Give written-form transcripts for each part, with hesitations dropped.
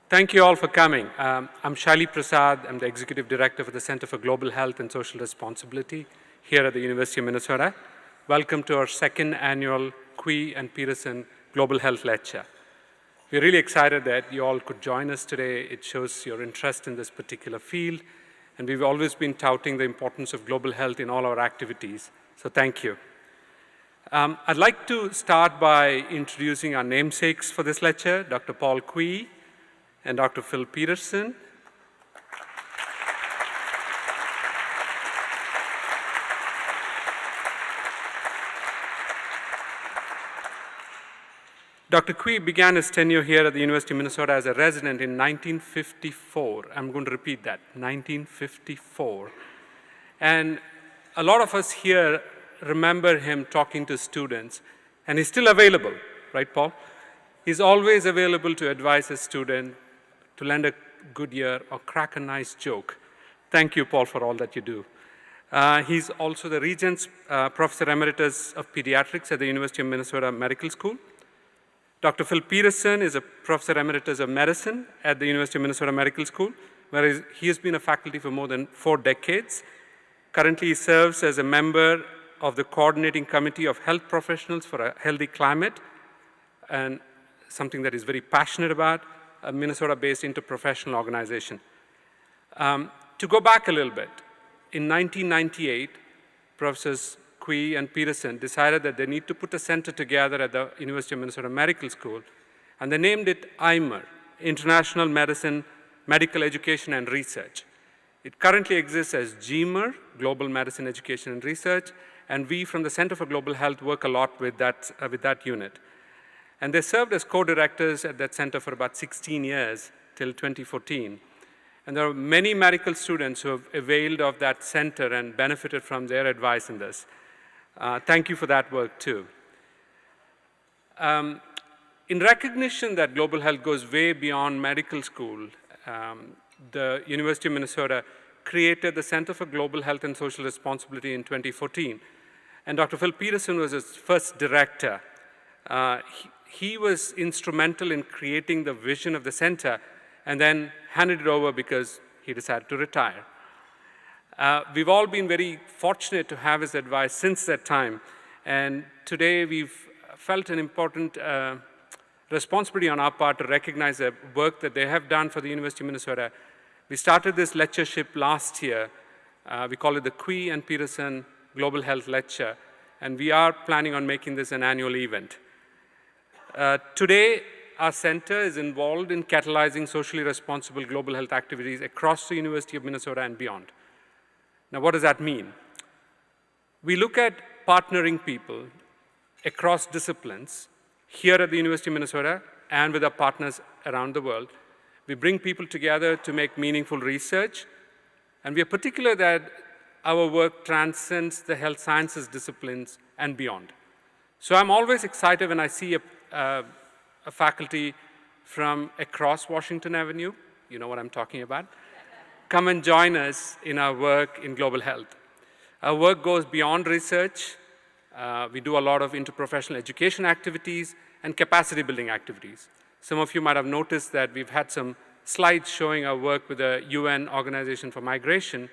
Thank you all for coming. I'm Shaili Prasad. I'm the Executive Director for the Center for Global Health and Social Responsibility here at the University of Minnesota. Welcome to our second annual Quee and Peterson Global Health Lecture. We're really excited that you all could join us today. It shows your interest in this particular field, and we've always been touting the importance of global health in all our activities, so thank you. I'd like to start by introducing our namesakes for this lecture, Dr. Paul Quee and Dr. Phil Peterson. Dr. Quee began his tenure here at the University of Minnesota as a resident in 1954. I'm going to repeat that, 1954. And a lot of us here remember him talking to students, and he's still available, right, Paul? He's always available to advise a student, to lend a good ear, or crack a nice joke. Thank you, Paul, for all that you do. He's also the Regents Professor Emeritus of Pediatrics at the University of Minnesota Medical School. Dr. Phil Peterson is a Professor Emeritus of Medicine at the University of Minnesota Medical School, where he has been a faculty for more than 4 decades. Currently, he serves as a member of the Coordinating Committee of Health Professionals for a Healthy Climate, and something that he's very passionate about, a Minnesota-based interprofessional organization. To go back a little bit, in 1998, Professors Quee and Peterson decided that they need to put a center together at the University of Minnesota Medical School, and they named it IMER, International Medicine, Medical Education and Research. It currently exists as GMER, Global Medicine Education and Research, and we from the Center for Global Health work a lot with that unit. And they served as co-directors at that center for about 16 years, till 2014. And there are many medical students who have availed of that center and benefited from their advice in this. Thank you for that work, too. In recognition that global health goes way beyond medical school, the University of Minnesota created the Center for Global Health and Social Responsibility in 2014. And Dr. Phil Peterson was its first director. He was instrumental in creating the vision of the center and then handed it over because he decided to retire. We've all been very fortunate to have his advice since that time, and today we've felt an important responsibility on our part to recognize the work that they have done for the University of Minnesota. We started this lectureship last year. We call it the Quee and Peterson Global Health Lecture, and we are planning on making this an annual event. Today, our center is involved in catalyzing socially responsible global health activities across the University of Minnesota and beyond. Now, what does that mean? We look at partnering people across disciplines here at the University of Minnesota and with our partners around the world. We bring people together to make meaningful research, and we are particular that our work transcends the health sciences disciplines and beyond. So I'm always excited when I see a faculty from across Washington Avenue, you know what I'm talking about, come and join us in our work in global health. Our work goes beyond research. We do a lot of interprofessional education activities and capacity building activities. Some of you might have noticed that we've had some slides showing our work with the UN Organization for Migration,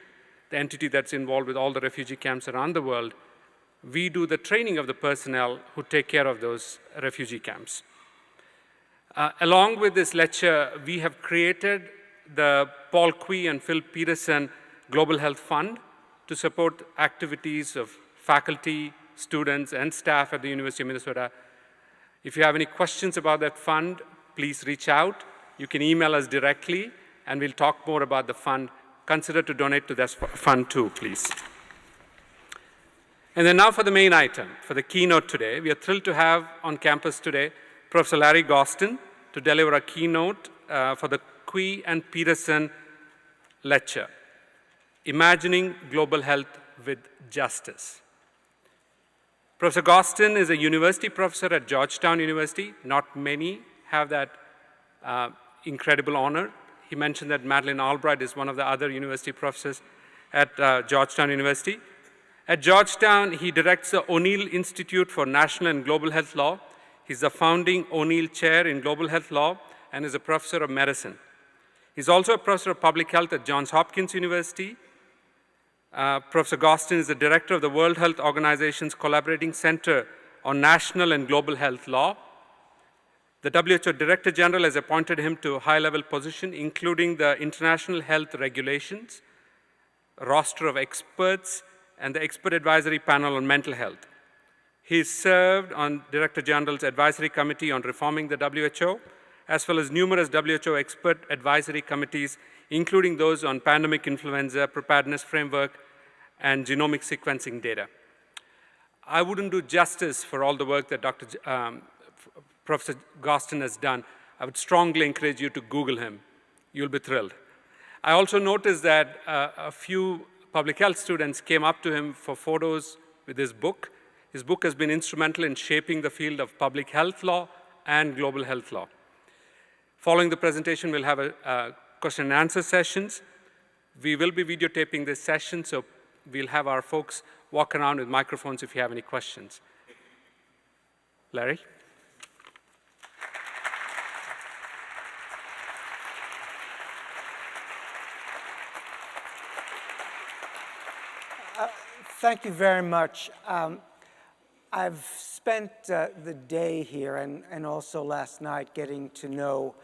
the entity that's involved with all the refugee camps around the world. We do the training of the personnel who take care of those refugee camps. Along with this lecture, we have created the Paul Quee and Phil Peterson Global Health Fund to support activities of faculty, students, and staff at the University of Minnesota. If you have any questions about that fund, please reach out. You can email us directly, and we'll talk more about the fund. Consider to donate to this fund too, please. And then now for the main item, for the keynote today. We are thrilled to have on campus today Professor Larry Gostin to deliver a keynote for the Quee and Peterson Lecture, Imagining Global Health with Justice. Professor Gostin is a university professor at Georgetown University. Not many have that incredible honor. He mentioned that Madeleine Albright is one of the other university professors at Georgetown University. At Georgetown, he directs the O'Neill Institute for National and Global Health Law. He's the founding O'Neill Chair in Global Health Law and is a professor of medicine. He's also a professor of public health at Johns Hopkins University. Professor Gostin is the director of the World Health Organization's Collaborating Center on National and Global Health Law. The WHO Director General has appointed him to a high-level position, including the International Health Regulations, a roster of experts, and the Expert Advisory Panel on Mental Health. He served on Director General's Advisory Committee on Reforming the WHO, as well as numerous WHO expert advisory committees, including those on pandemic influenza, preparedness framework, and genomic sequencing data. I wouldn't do justice for all the work that Professor Gostin has done. I would strongly encourage you to Google him. You'll be thrilled. I also noticed that a few public health students came up to him for photos with his book. His book has been instrumental in shaping the field of public health law and global health law. Following the presentation, we'll have a question and answer sessions. We will be videotaping this session, so we'll have our folks walk around with microphones if you have any questions. Larry? Thank you very much. I've spent the day here and also last night getting to know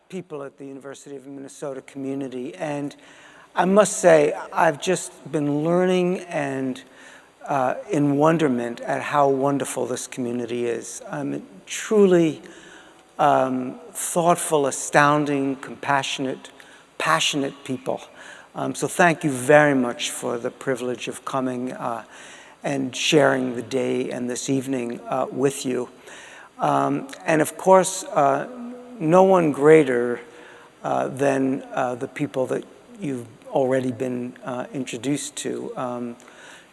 people at the University of Minnesota community. And I must say, I've just been learning and in wonderment at how wonderful this community is. Truly thoughtful, astounding, compassionate, passionate people. So thank you very much for the privilege of coming and sharing the day and this evening with you. And of course, no one greater than the people that you've already been introduced to.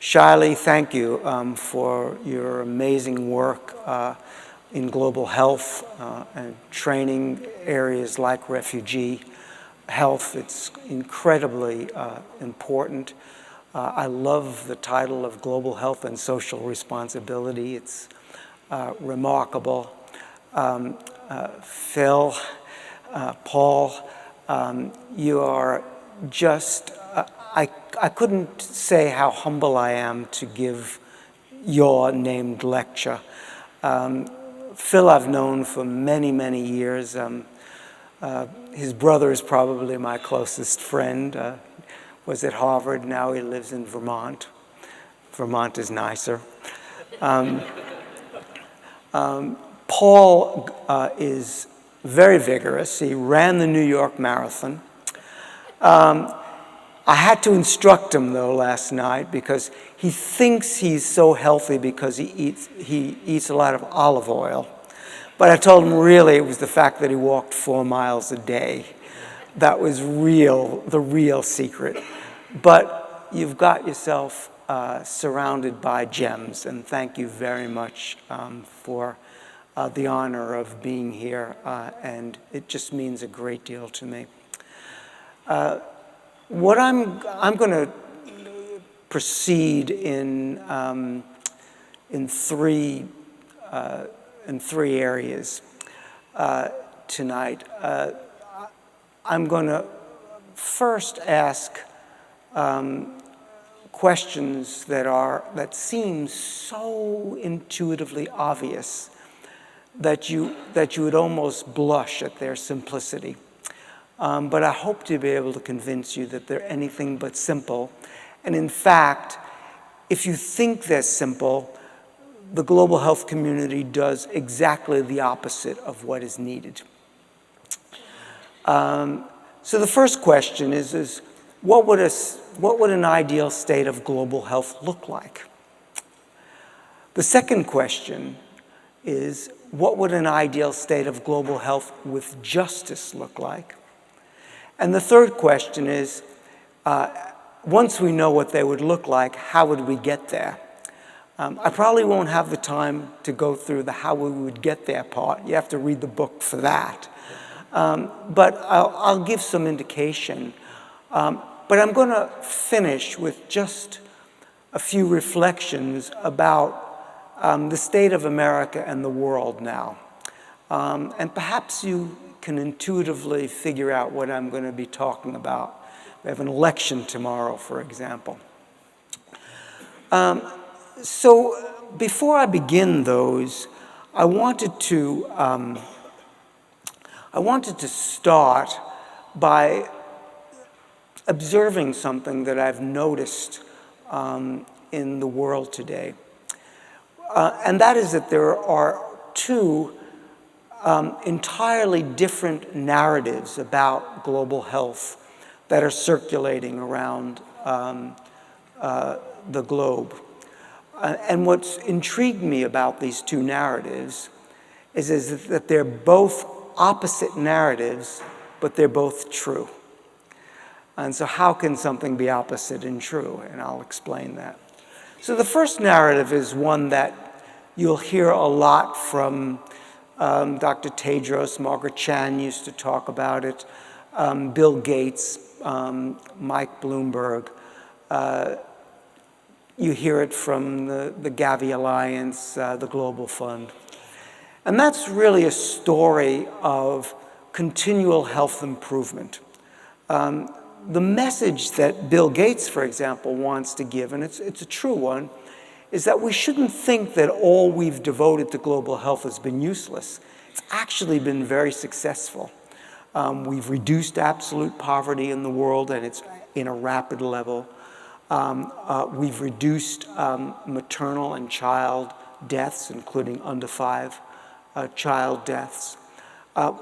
Shaili, thank you for your amazing work in global health and training areas like refugee health. It's incredibly important. I love the title of Global Health and Social Responsibility. It's remarkable. Phil, Paul, you are just, I couldn't say how humble I am to give your named lecture. Phil I've known for many, many years. His brother is probably my closest friend. Was at Harvard, now he lives in Vermont. Vermont is nicer. Paul is very vigorous. He ran the New York Marathon. I had to instruct him, though, last night because he thinks he's so healthy because he eats a lot of olive oil. But I told him really it was the fact that he walked 4 miles a day. That was the real secret. But you've got yourself surrounded by gems, and thank you very much for the honor of being here, and it just means a great deal to me. What I'm going to proceed in three areas tonight. I'm going to first ask questions that seem so intuitively obvious that you would almost blush at their simplicity. But I hope to be able to convince you that they're anything but simple. And in fact, if you think they're simple, the global health community does exactly the opposite of what is needed. So the first question is what would an ideal state of global health look like? The second question is, what would an ideal state of global health with justice look like? And the third question is, once we know what they would look like, how would we get there? I probably won't have the time to go through the how we would get there part. You have to read the book for that. But I'll give some indication. But I'm going to finish with just a few reflections about the state of America and the world now. And perhaps you can intuitively figure out what I'm going to be talking about. We have an election tomorrow, for example. So before I begin those, I wanted to start by observing something that I've noticed in the world today. And that is that there are two entirely different narratives about global health that are circulating around the globe. And what's intrigued me about these two narratives is that they're both opposite narratives, but they're both true. And so how can something be opposite and true? And I'll explain that. So the first narrative is one that you'll hear a lot from Dr. Tedros. Margaret Chan used to talk about it. Bill Gates, Mike Bloomberg. You hear it from the Gavi Alliance, the Global Fund. And that's really a story of continual health improvement. The message that Bill Gates, for example, wants to give, and it's a true one, is that we shouldn't think that all we've devoted to global health has been useless. It's actually been very successful. We've reduced absolute poverty in the world, and it's in a rapid level. We've reduced maternal and child deaths, including under 5 child deaths.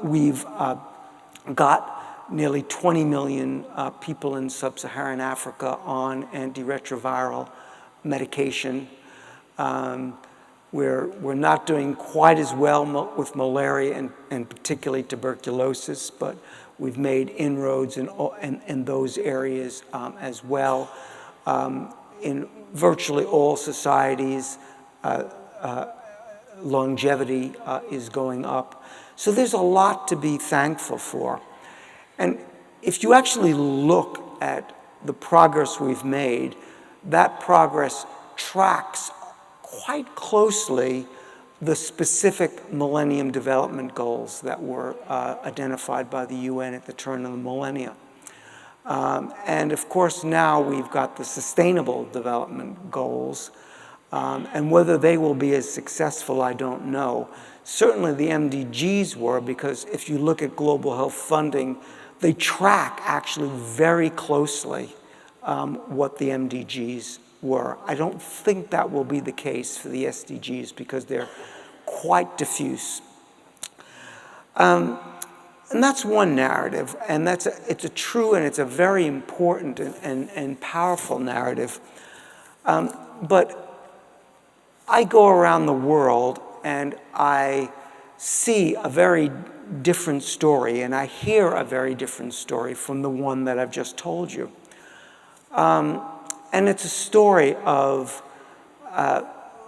We've got nearly 20 million people in sub-Saharan Africa on antiretroviral medication. We're not doing quite as well with malaria and particularly tuberculosis, but we've made inroads in those areas as well. In virtually all societies, longevity is going up. So there's a lot to be thankful for. And if you actually look at the progress we've made, that progress tracks quite closely the specific Millennium Development Goals that were identified by the UN at the turn of the millennium. And of course, now we've got the Sustainable Development Goals, and whether they will be as successful, I don't know. Certainly the MDGs were, because if you look at global health funding, they track actually very closely what the MDGs were. I don't think that will be the case for the SDGs because they're quite diffuse. And that's one narrative, and it's a true and it's a very important and powerful narrative. But I go around the world and I see a very different story, and I hear a very different story from the one that I've just told you. And it's a story of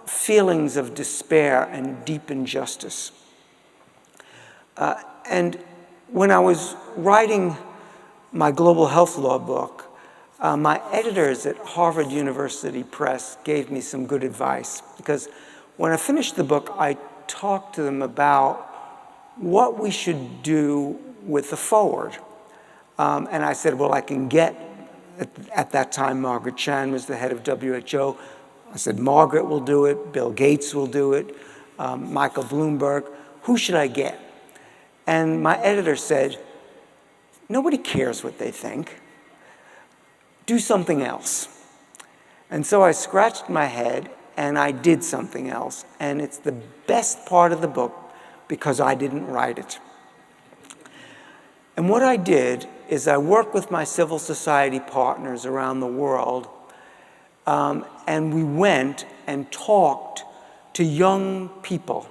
feelings of despair and deep injustice. And when I was writing my global health law book, my editors at Harvard University Press gave me some good advice, because when I finished the book, I talked to them about what we should do with the forward. And I said, well, I can get, at that time, Margaret Chan was the head of WHO. I said, Margaret will do it, Bill Gates will do it, Michael Bloomberg. Who should I get? And my editor said, nobody cares what they think. Do something else. And so I scratched my head and I did something else. And it's the best part of the book because I didn't write it. And what I did is I worked with my civil society partners around the world, and we went and talked to young people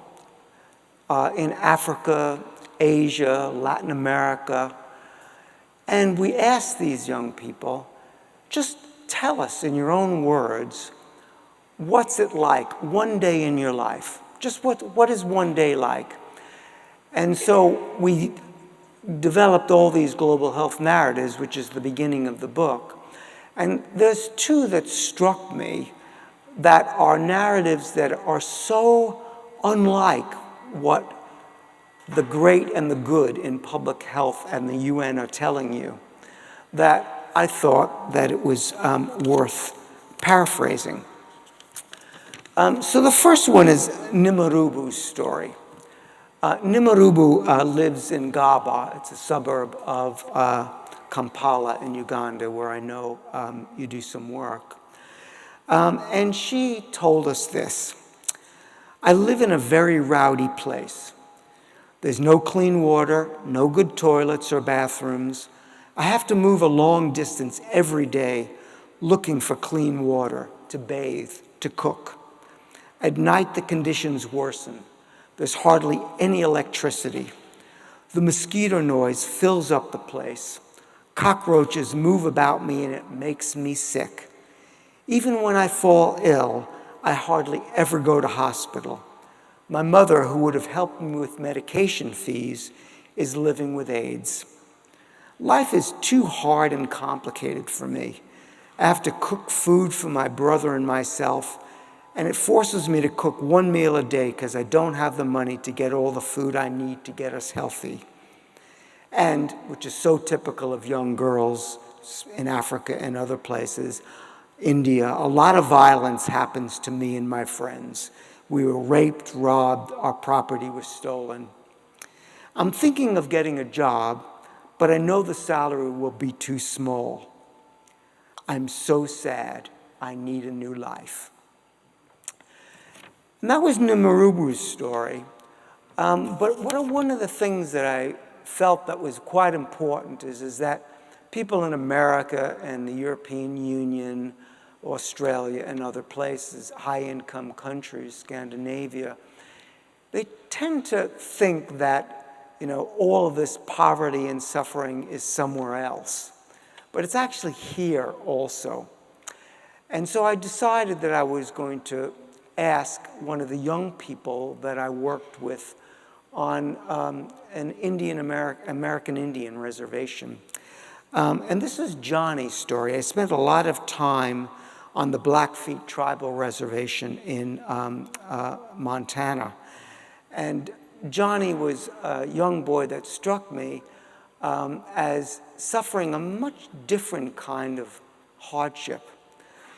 in Africa, Asia, Latin America, and we asked these young people, just tell us in your own words, what's it like one day in your life? Just what is one day like? And so we developed all these global health narratives, which is the beginning of the book. And there's two that struck me that are narratives that are so unlike what the great and the good in public health and the UN are telling you, that I thought that it was worth paraphrasing. So the first one is Nimarubu's story. Nimarubu lives in Gaba. It's a suburb of Kampala in Uganda, where I know you do some work. And she told us this: I live in a very rowdy place. There's no clean water, no good toilets or bathrooms. I have to move a long distance every day looking for clean water to bathe, to cook. At night, the conditions worsen. There's hardly any electricity. The mosquito noise fills up the place. Cockroaches move about me and it makes me sick. Even when I fall ill, I hardly ever go to hospital. My mother, who would have helped me with medication fees, is living with AIDS. Life is too hard and complicated for me. I have to cook food for my brother and myself, and it forces me to cook one meal a day because I don't have the money to get all the food I need to get us healthy. And, which is so typical of young girls in Africa and other places, India, a lot of violence happens to me and my friends. We were raped, robbed, our property was stolen. I'm thinking of getting a job, but I know the salary will be too small. I'm so sad. I need a new life. And that was Nimarubu's story. But one of the things that I felt that was quite important is that people in America and the European Union, Australia and other places, high-income countries, Scandinavia, they tend to think that, all of this poverty and suffering is somewhere else. But it's actually here also. And so I decided that I was going to ask one of the young people that I worked with on an American Indian reservation. And this is Johnny's story. I spent a lot of time on the Blackfeet Tribal Reservation in Montana. And Johnny was a young boy that struck me as suffering a much different kind of hardship,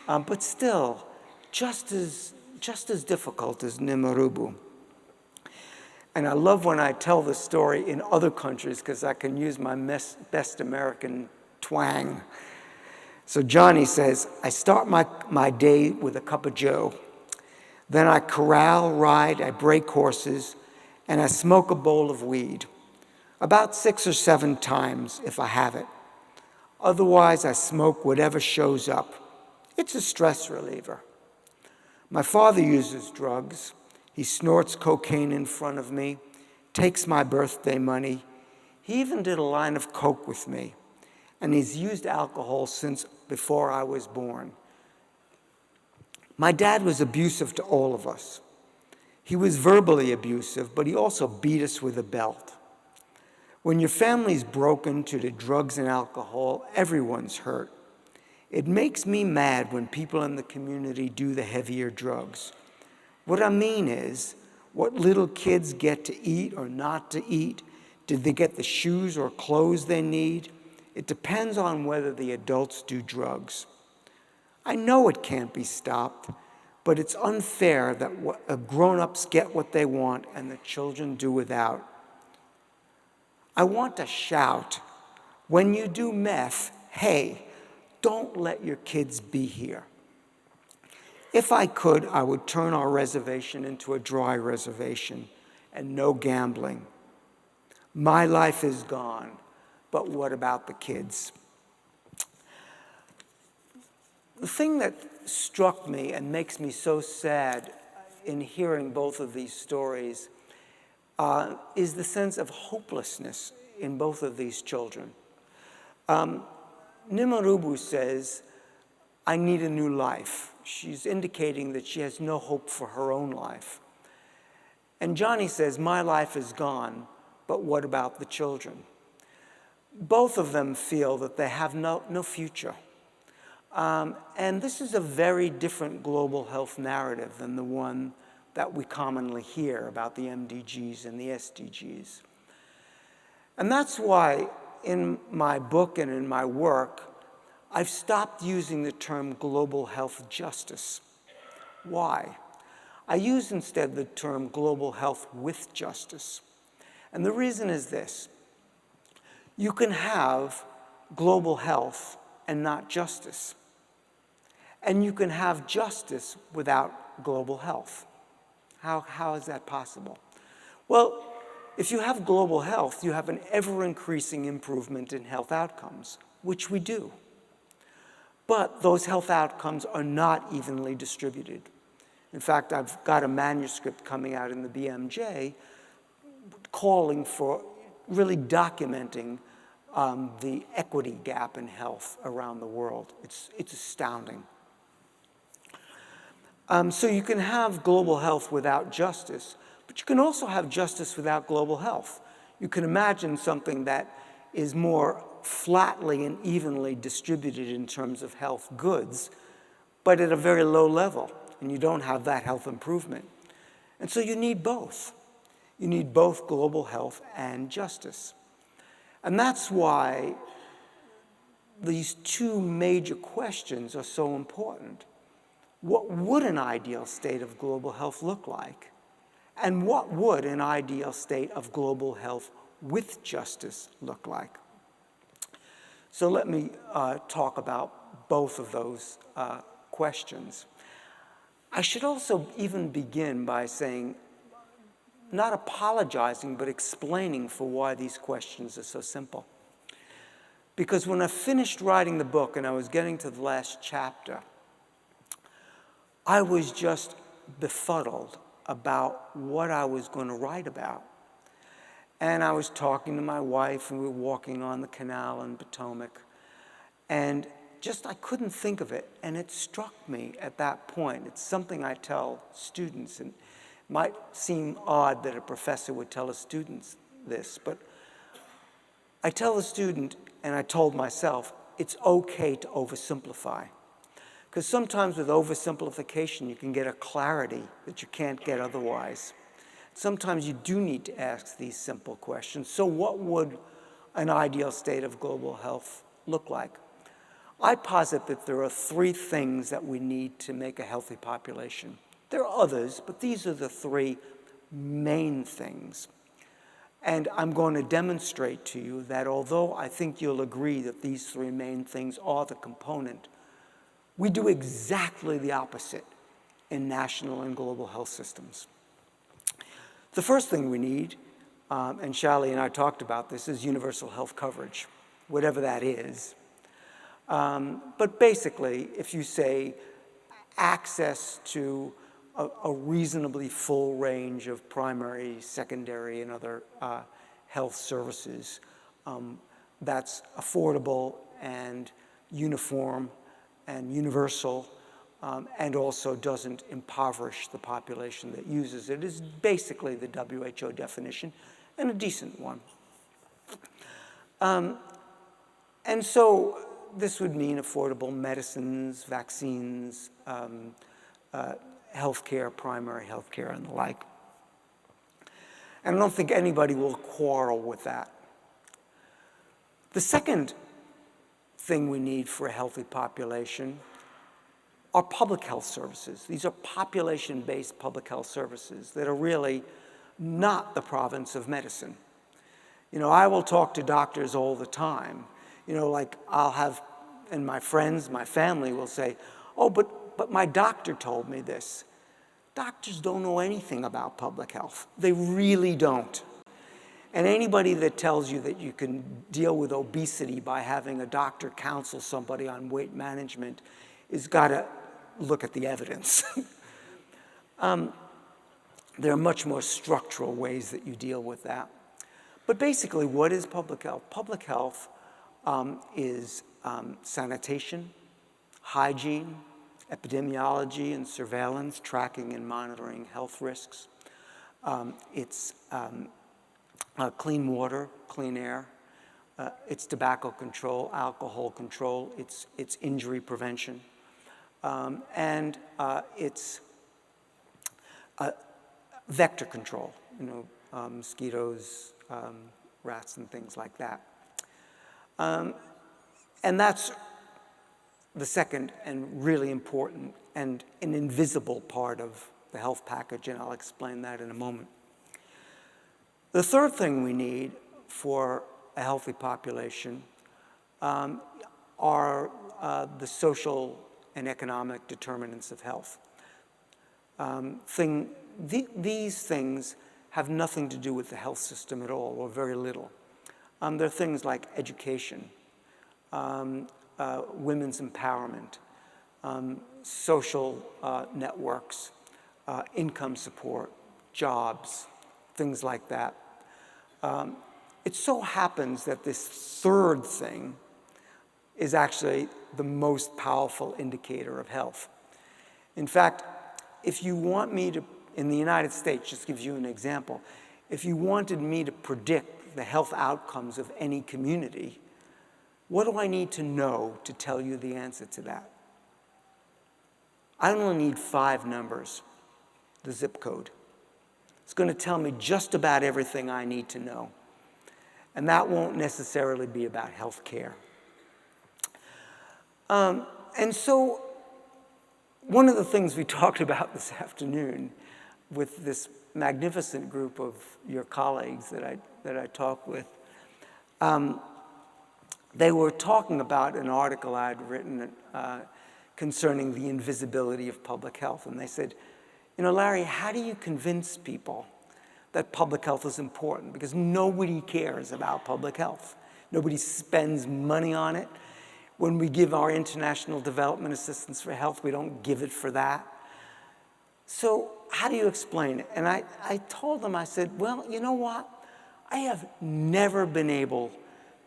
but still just as difficult as Nimarubu. And I love when I tell the story in other countries because I can use my best American twang. So Johnny says, I start my day with a cup of joe. Then I corral, ride, I break horses, and I smoke a bowl of weed. About 6 or 7 times if I have it. Otherwise, I smoke whatever shows up. It's a stress reliever. My father uses drugs. He snorts cocaine in front of me, takes my birthday money. He even did a line of coke with me. And he's used alcohol since before I was born. My dad was abusive to all of us. He was verbally abusive, but he also beat us with a belt. When your family's broken to the drugs and alcohol, everyone's hurt. It makes me mad when people in the community do the heavier drugs. What I mean is, what little kids get to eat or not to eat, did they get the shoes or clothes they need? It depends on whether the adults do drugs. I know it can't be stopped, but it's unfair that grown-ups get what they want and the children do without. I want to shout, when you do meth, hey, don't let your kids be here. If I could, I would turn our reservation into a dry reservation and no gambling. My life is gone, but what about the kids? The thing that struck me and makes me so sad in hearing both of these stories is the sense of hopelessness in both of these children. Nimarubu says, I need a new life. She's indicating that she has no hope for her own life. And Johnny says, my life is gone, but what about the children? Both of them feel that they have no future. And this is a very different global health narrative than the one that we commonly hear about the MDGs and the SDGs. And that's why in my book and in my work, I've stopped using the term global health justice. Why? I use instead the term global health with justice. And the reason is this: you can have global health and not justice. And you can have justice without global health. How is that possible? Well, if you have global health, you have an ever-increasing improvement in health outcomes, which we do. But those health outcomes are not evenly distributed. In fact, I've got a manuscript coming out in the BMJ calling for really documenting the equity gap in health around the world. It's astounding. So you can have global health without justice, but you can also have justice without global health. You can imagine something that is more flatly and evenly distributed in terms of health goods, but at a very low level, and you don't have that health improvement. And so you need both. You need both global health and justice. And that's why these two major questions are so important. What would an ideal state of global health look like? And what would an ideal state of global health with justice look like? So let me talk about both of those questions. I should also even begin by saying, not apologizing, but explaining for why these questions are so simple. Because when I finished writing the book and I was getting to the last chapter, I was just befuddled about what I was going to write about. And I was talking to my wife, and we were walking on the canal in Potomac, and just I couldn't think of it. And it struck me at that point. It's something I tell students, and it might seem odd that a professor would tell a student this, but I tell the student, and I told myself, it's okay to oversimplify. Because sometimes with oversimplification, you can get a clarity that you can't get otherwise. Sometimes you do need to ask these simple questions. So what would an ideal state of global health look like? I posit that there are three things that we need to make a healthy population. There are others, but these are the three main things. And I'm going to demonstrate to you that although I think you'll agree that these three main things are the component, we do exactly the opposite in national and global health systems. The first thing we need, and Shali and I talked about this, is universal health coverage, whatever that is. But basically, if you say access to a reasonably full range of primary, secondary, and other health services that's affordable and uniform and universal, and also doesn't impoverish the population that uses it, is basically the WHO definition, and a decent one. And so this would mean affordable medicines, vaccines, healthcare, primary healthcare, and the like. And I don't think anybody will quarrel with that. The second thing we need for a healthy population are public health services. These are population-based public health services that are really not the province of medicine. You know, I will talk to doctors all the time. You know, like I'll have, and my friends, my family will say, oh, but my doctor told me this. Doctors don't know anything about public health. They really don't. And anybody that tells you that you can deal with obesity by having a doctor counsel somebody on weight management has got to look at the evidence. There are much more structural ways that you deal with that. But basically, what is public health? Public health is sanitation, hygiene, epidemiology and surveillance, tracking and monitoring health risks. It's clean water, clean air. It's tobacco control, alcohol control. It's injury prevention. And it's vector control, mosquitoes, rats, and things like that. And that's the second and really important and an invisible part of the health package, and I'll explain that in a moment. The third thing we need for a healthy population are the social and economic determinants of health. These things have nothing to do with the health system at all, or very little. They're things like education, women's empowerment, social networks, income support, jobs, things like that. It so happens that this third thing is actually the most powerful indicator of health. In fact, if you want me to, in the United States, just gives you an example, if you wanted me to predict the health outcomes of any community, what do I need to know to tell you the answer to that? I only need 5 numbers, the zip code. It's going to tell me just about everything I need to know. And that won't necessarily be about health care. And so one of the things we talked about this afternoon with this magnificent group of your colleagues that I talked with, they were talking about an article I'd written concerning the invisibility of public health. And they said, Larry, how do you convince people that public health is important? Because nobody cares about public health. Nobody spends money on it. When we give our international development assistance for health, we don't give it for that. So how do you explain it? And I told them, I said, well, you know what? I have never been able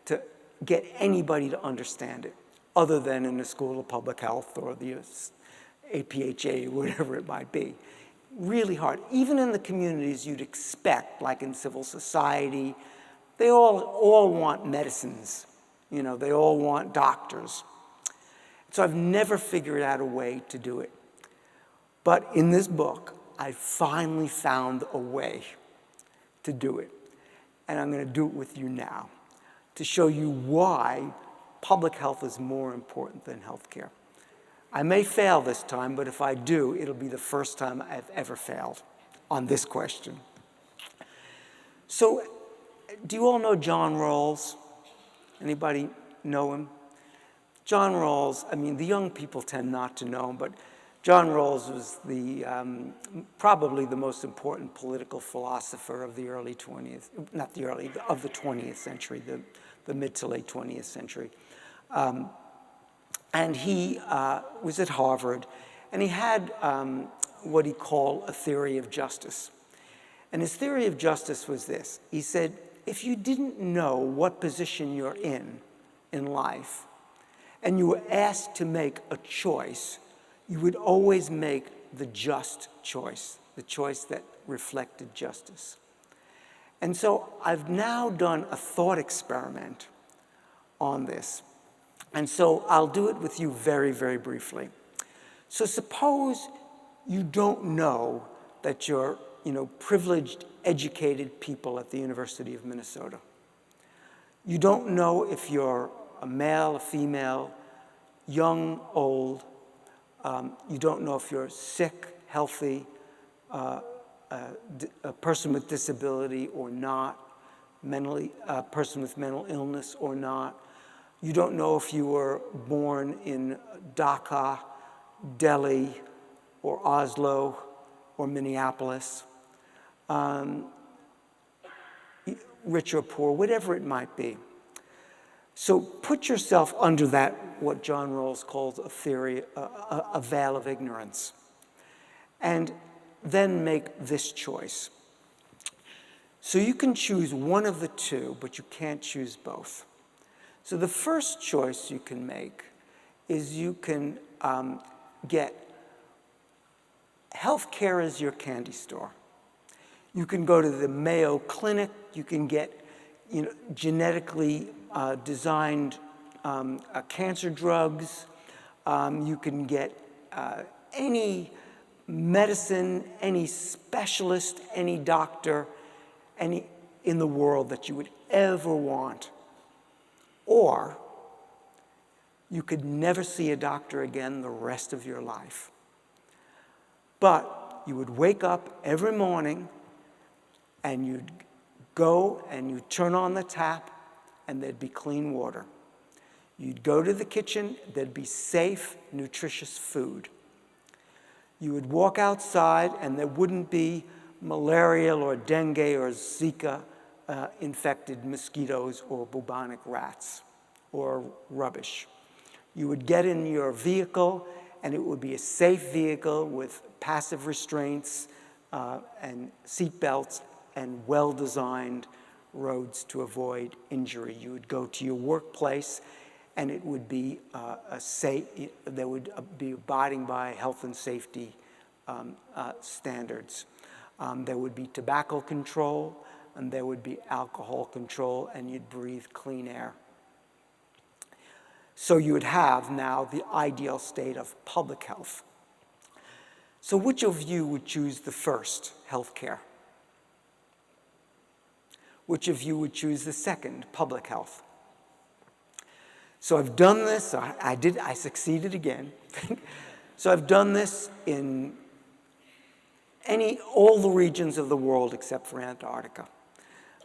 to get anybody to understand it, other than in the School of Public Health or the APHA, whatever it might be. Really hard. Even in the communities you'd expect, like in civil society, they all want medicines. They all want doctors. So I've never figured out a way to do it. But in this book, I finally found a way to do it. And I'm going to do it with you now to show you why public health is more important than healthcare. I may fail this time, but if I do, it'll be the first time I've ever failed on this question. So, do you all know John Rawls? Anybody know him? John Rawls, the young people tend not to know him, but John Rawls was probably the most important political philosopher of the of the 20th century, the mid to late 20th century. And he was at Harvard, and he had what he called a theory of justice. And his theory of justice was this. He said, if you didn't know what position you're in life, and you were asked to make a choice, you would always make the just choice, the choice that reflected justice. And so I've now done a thought experiment on this. And so I'll do it with you very, very briefly. So suppose you don't know that you're, privileged, educated people at the University of Minnesota. You don't know if you're a male, a female, young, old. You don't know if you're sick, healthy, a person with disability or not, a person with mental illness or not. You don't know if you were born in Dhaka, Delhi, or Oslo, or Minneapolis, rich or poor, whatever it might be. So put yourself under that, what John Rawls calls a theory, a veil of ignorance, and then make this choice. So you can choose one of the two, but you can't choose both. So the first choice you can make is you can get health care as your candy store. You can go to the Mayo Clinic. You can get genetically designed cancer drugs. You can get any medicine, any specialist, any doctor, any in the world that you would ever want. Or you could never see a doctor again the rest of your life. But you would wake up every morning and you'd go and you'd turn on the tap and there'd be clean water. You'd go to the kitchen, there'd be safe, nutritious food. You would walk outside and there wouldn't be malarial or dengue or Zika infected mosquitoes or bubonic rats or rubbish. You would get in your vehicle and it would be a safe vehicle with passive restraints and seat belts and well-designed roads to avoid injury. You would go to your workplace and it would be they would be abiding by health and safety standards. There would be tobacco control and there would be alcohol control, and you'd breathe clean air. So you would have now the ideal state of public health. So which of you would choose the first, healthcare? Which of you would choose the second, public health? So I've done this, I succeeded again. So I've done this in all the regions of the world except for Antarctica.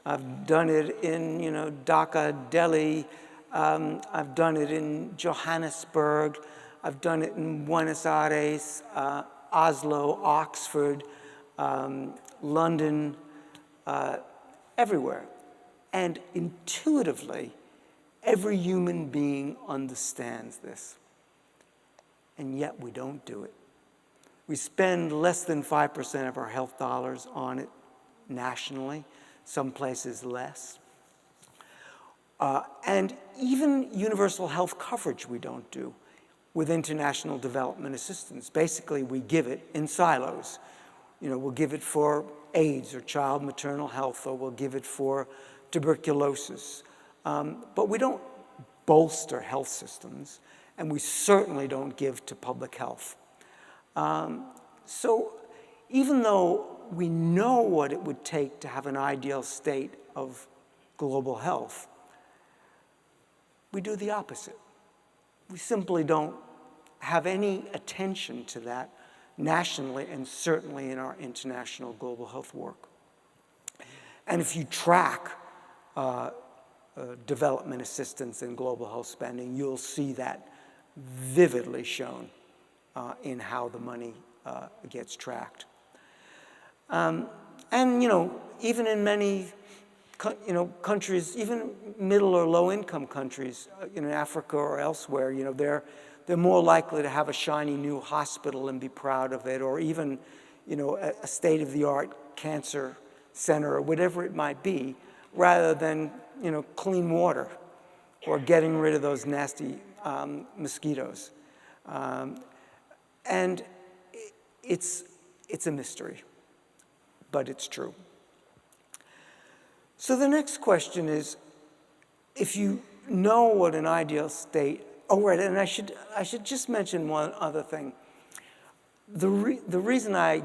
I've done it in, Dhaka, Delhi. I've done it in Johannesburg. I've done it in Buenos Aires, Oslo, Oxford, London, everywhere. And intuitively, every human being understands this. And yet we don't do it. We spend less than 5% of our health dollars on it nationally, some places less. And even universal health coverage we don't do with international development assistance. Basically, we give it in silos. We'll give it for AIDS or child maternal health, or we'll give it for tuberculosis. But we don't bolster health systems, and we certainly don't give to public health. So even though we know what it would take to have an ideal state of global health, we do the opposite. We simply don't have any attention to that nationally and certainly in our international global health work. And if you track development assistance and global health spending, you'll see that vividly shown in how the money gets tracked. And even in many countries, even middle or low income countries, in Africa or elsewhere, they're more likely to have a shiny new hospital and be proud of it, or even, a state-of-the-art cancer center or whatever it might be, rather than, clean water or getting rid of those nasty mosquitoes. And it's a mystery, but it's true. So the next question is, if you know what an ideal state, and I should just mention one other thing. The reason I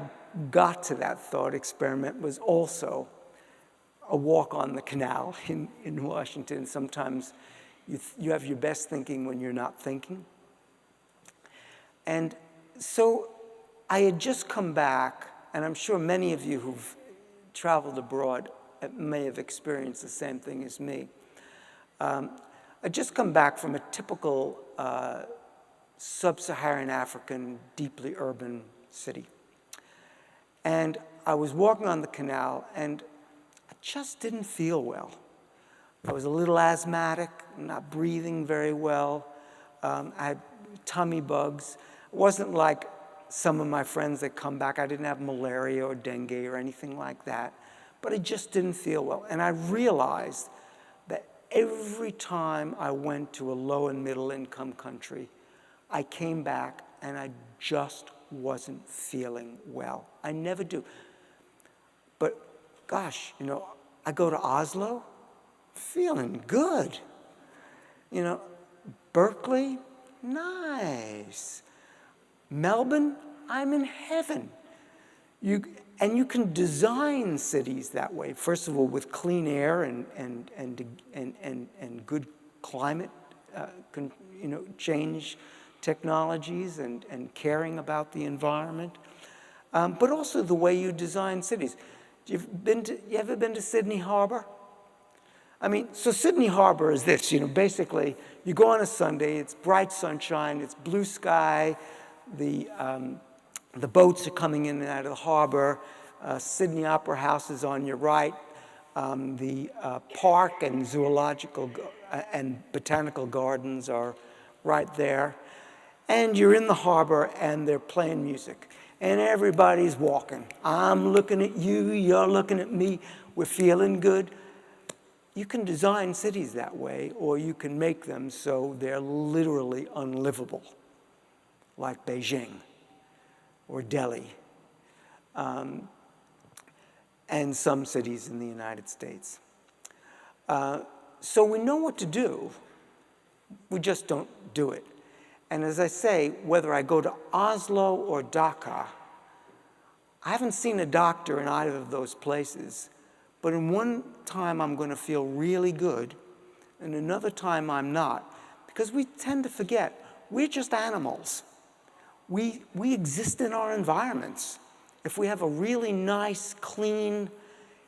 got to that thought experiment was also a walk on the canal in Washington. Sometimes you have your best thinking when you're not thinking. And so I had just come back, and I'm sure many of you who've traveled abroad may have experienced the same thing as me. I'd just come back from a typical sub-Saharan African, deeply urban city. And I was walking on the canal, and I just didn't feel well. I was a little asthmatic, not breathing very well. I had tummy bugs. It wasn't like some of my friends that come back. I didn't have malaria or dengue or anything like that. But I just didn't feel well. And I realized that every time I went to a low and middle income country, I came back and I just wasn't feeling well. I never do. But gosh, I go to Oslo, feeling good. Berkeley, nice. Melbourne, I'm in heaven. And you can design cities that way. First of all, with clean air and good climate, change technologies and caring about the environment, but also the way you design cities. You ever been to Sydney Harbor? I mean, so Sydney Harbor is this, basically you go on a Sunday, it's bright sunshine, it's blue sky, the boats are coming in and out of the harbor, Sydney Opera House is on your right, the park and zoological and botanical gardens are right there, and you're in the harbor and they're playing music, and everybody's walking. I'm looking at you, you're looking at me, we're feeling good. You can design cities that way, or you can make them so they're literally unlivable, like Beijing or Delhi, and some cities in the United States. So we know what to do, we just don't do it. And as I say, whether I go to Oslo or Dhaka, I haven't seen a doctor in either of those places, but in one time I'm going to feel really good, and another time I'm not, because we tend to forget, we're just animals. We exist in our environments. If we have a really nice, clean,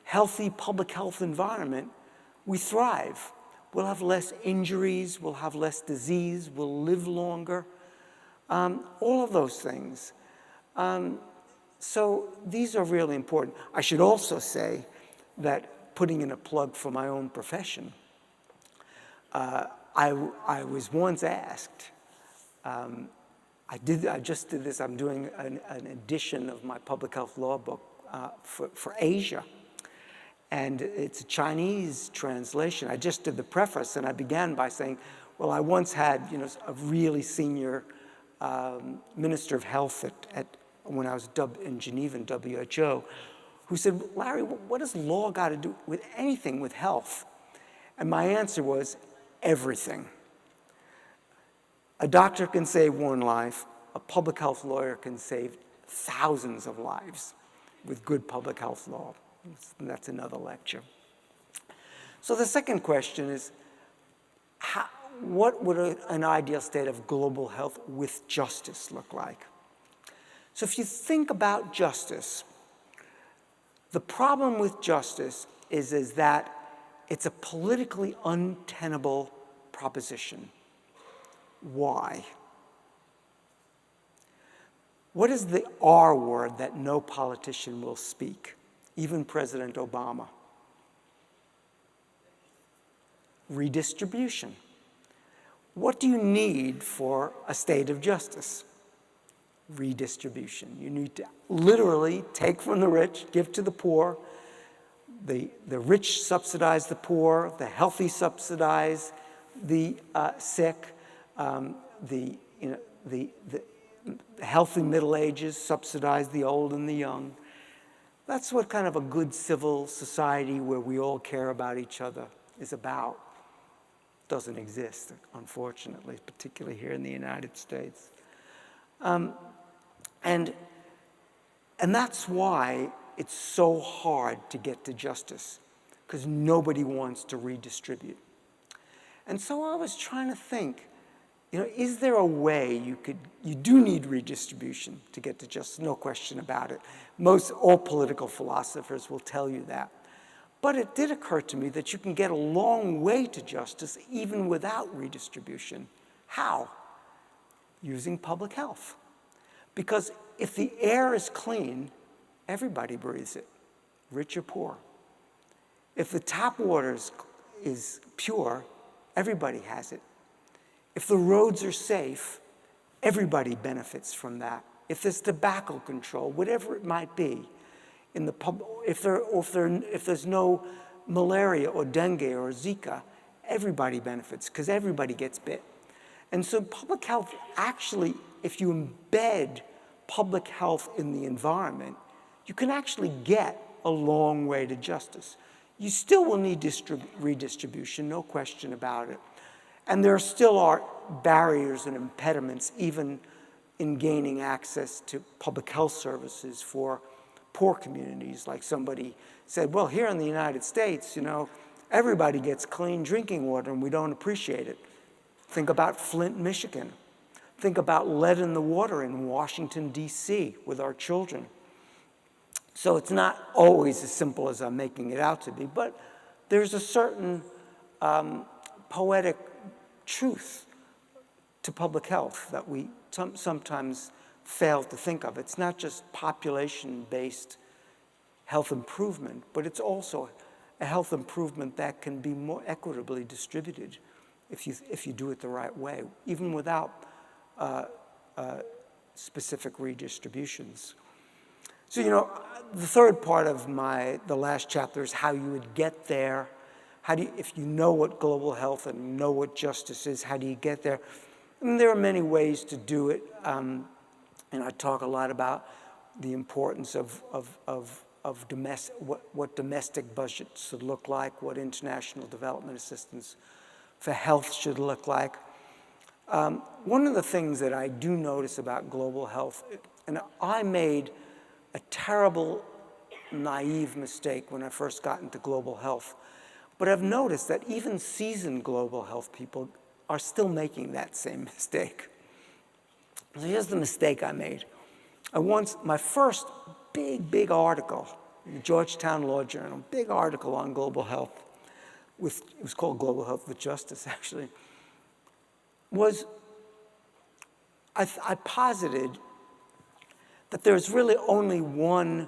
healthy public health environment, we thrive. We'll have less injuries, we'll have less disease, we'll live longer, all of those things. So these are really important. I should also say that, putting in a plug for my own profession, I was once asked, I just did this, I'm doing an edition of my public health law book for Asia. And it's a Chinese translation. I just did the preface, and I began by saying, well, I once had a really senior minister of health when I was in Geneva in WHO, who said, Larry, what does law got to do with anything with health? And my answer was, everything. A doctor can save one life, a public health lawyer can save thousands of lives with good public health law. And that's another lecture. So the second question is, what would an ideal state of global health with justice look like? So if you think about justice, the problem with justice is that it's a politically untenable proposition. Why? What is the R word that no politician will speak? Even President Obama. Redistribution. What do you need for a state of justice? Redistribution. You need to literally take from the rich, give to the poor. The rich subsidize the poor, the healthy subsidize the sick, the healthy Middle Ages subsidize the old and the young. That's what kind of a good civil society where we all care about each other is about. Doesn't exist, unfortunately, particularly here in the United States. And that's why it's so hard to get to justice, because nobody wants to redistribute. And so I was trying to think, is there a way you do need redistribution to get to justice? No question about it. All political philosophers will tell you that. But it did occur to me that you can get a long way to justice even without redistribution. How? Using public health. Because if the air is clean, everybody breathes it, rich or poor. If the tap water is pure, everybody has it. If the roads are safe, everybody benefits from that. If there's tobacco control, whatever it might be, if there's no malaria or dengue or Zika, everybody benefits because everybody gets bit. And so public health actually, if you embed public health in the environment, you can actually get a long way to justice. You still will need redistribution, no question about it. And there still are barriers and impediments even in gaining access to public health services for poor communities. Like somebody said, well, here in the United States, you know, everybody gets clean drinking water and we don't appreciate it. Think about Flint, Michigan. Think about lead in the water in Washington, D.C. with our children. So it's not always as simple as I'm making it out to be, but there's a certain poetic truth to public health that we sometimes fail to think of. It's not just population-based health improvement, but it's also a health improvement that can be more equitably distributed if you do it the right way, even without specific redistributions. So, you know, the third part of the last chapter is how you would get there. If you know what global health and you know what justice is, how do you get there? And there are many ways to do it. And I talk a lot about the importance of what domestic budgets should look like, what international development assistance for health should look like. One of the things that I do notice about global health, and I made a terrible, naive mistake when I first got into global health, but I've noticed that even seasoned global health people are still making that same mistake. So here's the mistake I made. My first big article in the Georgetown Law Journal, big article on global health, it was called Global Health with Justice, actually, was I posited that there's really only one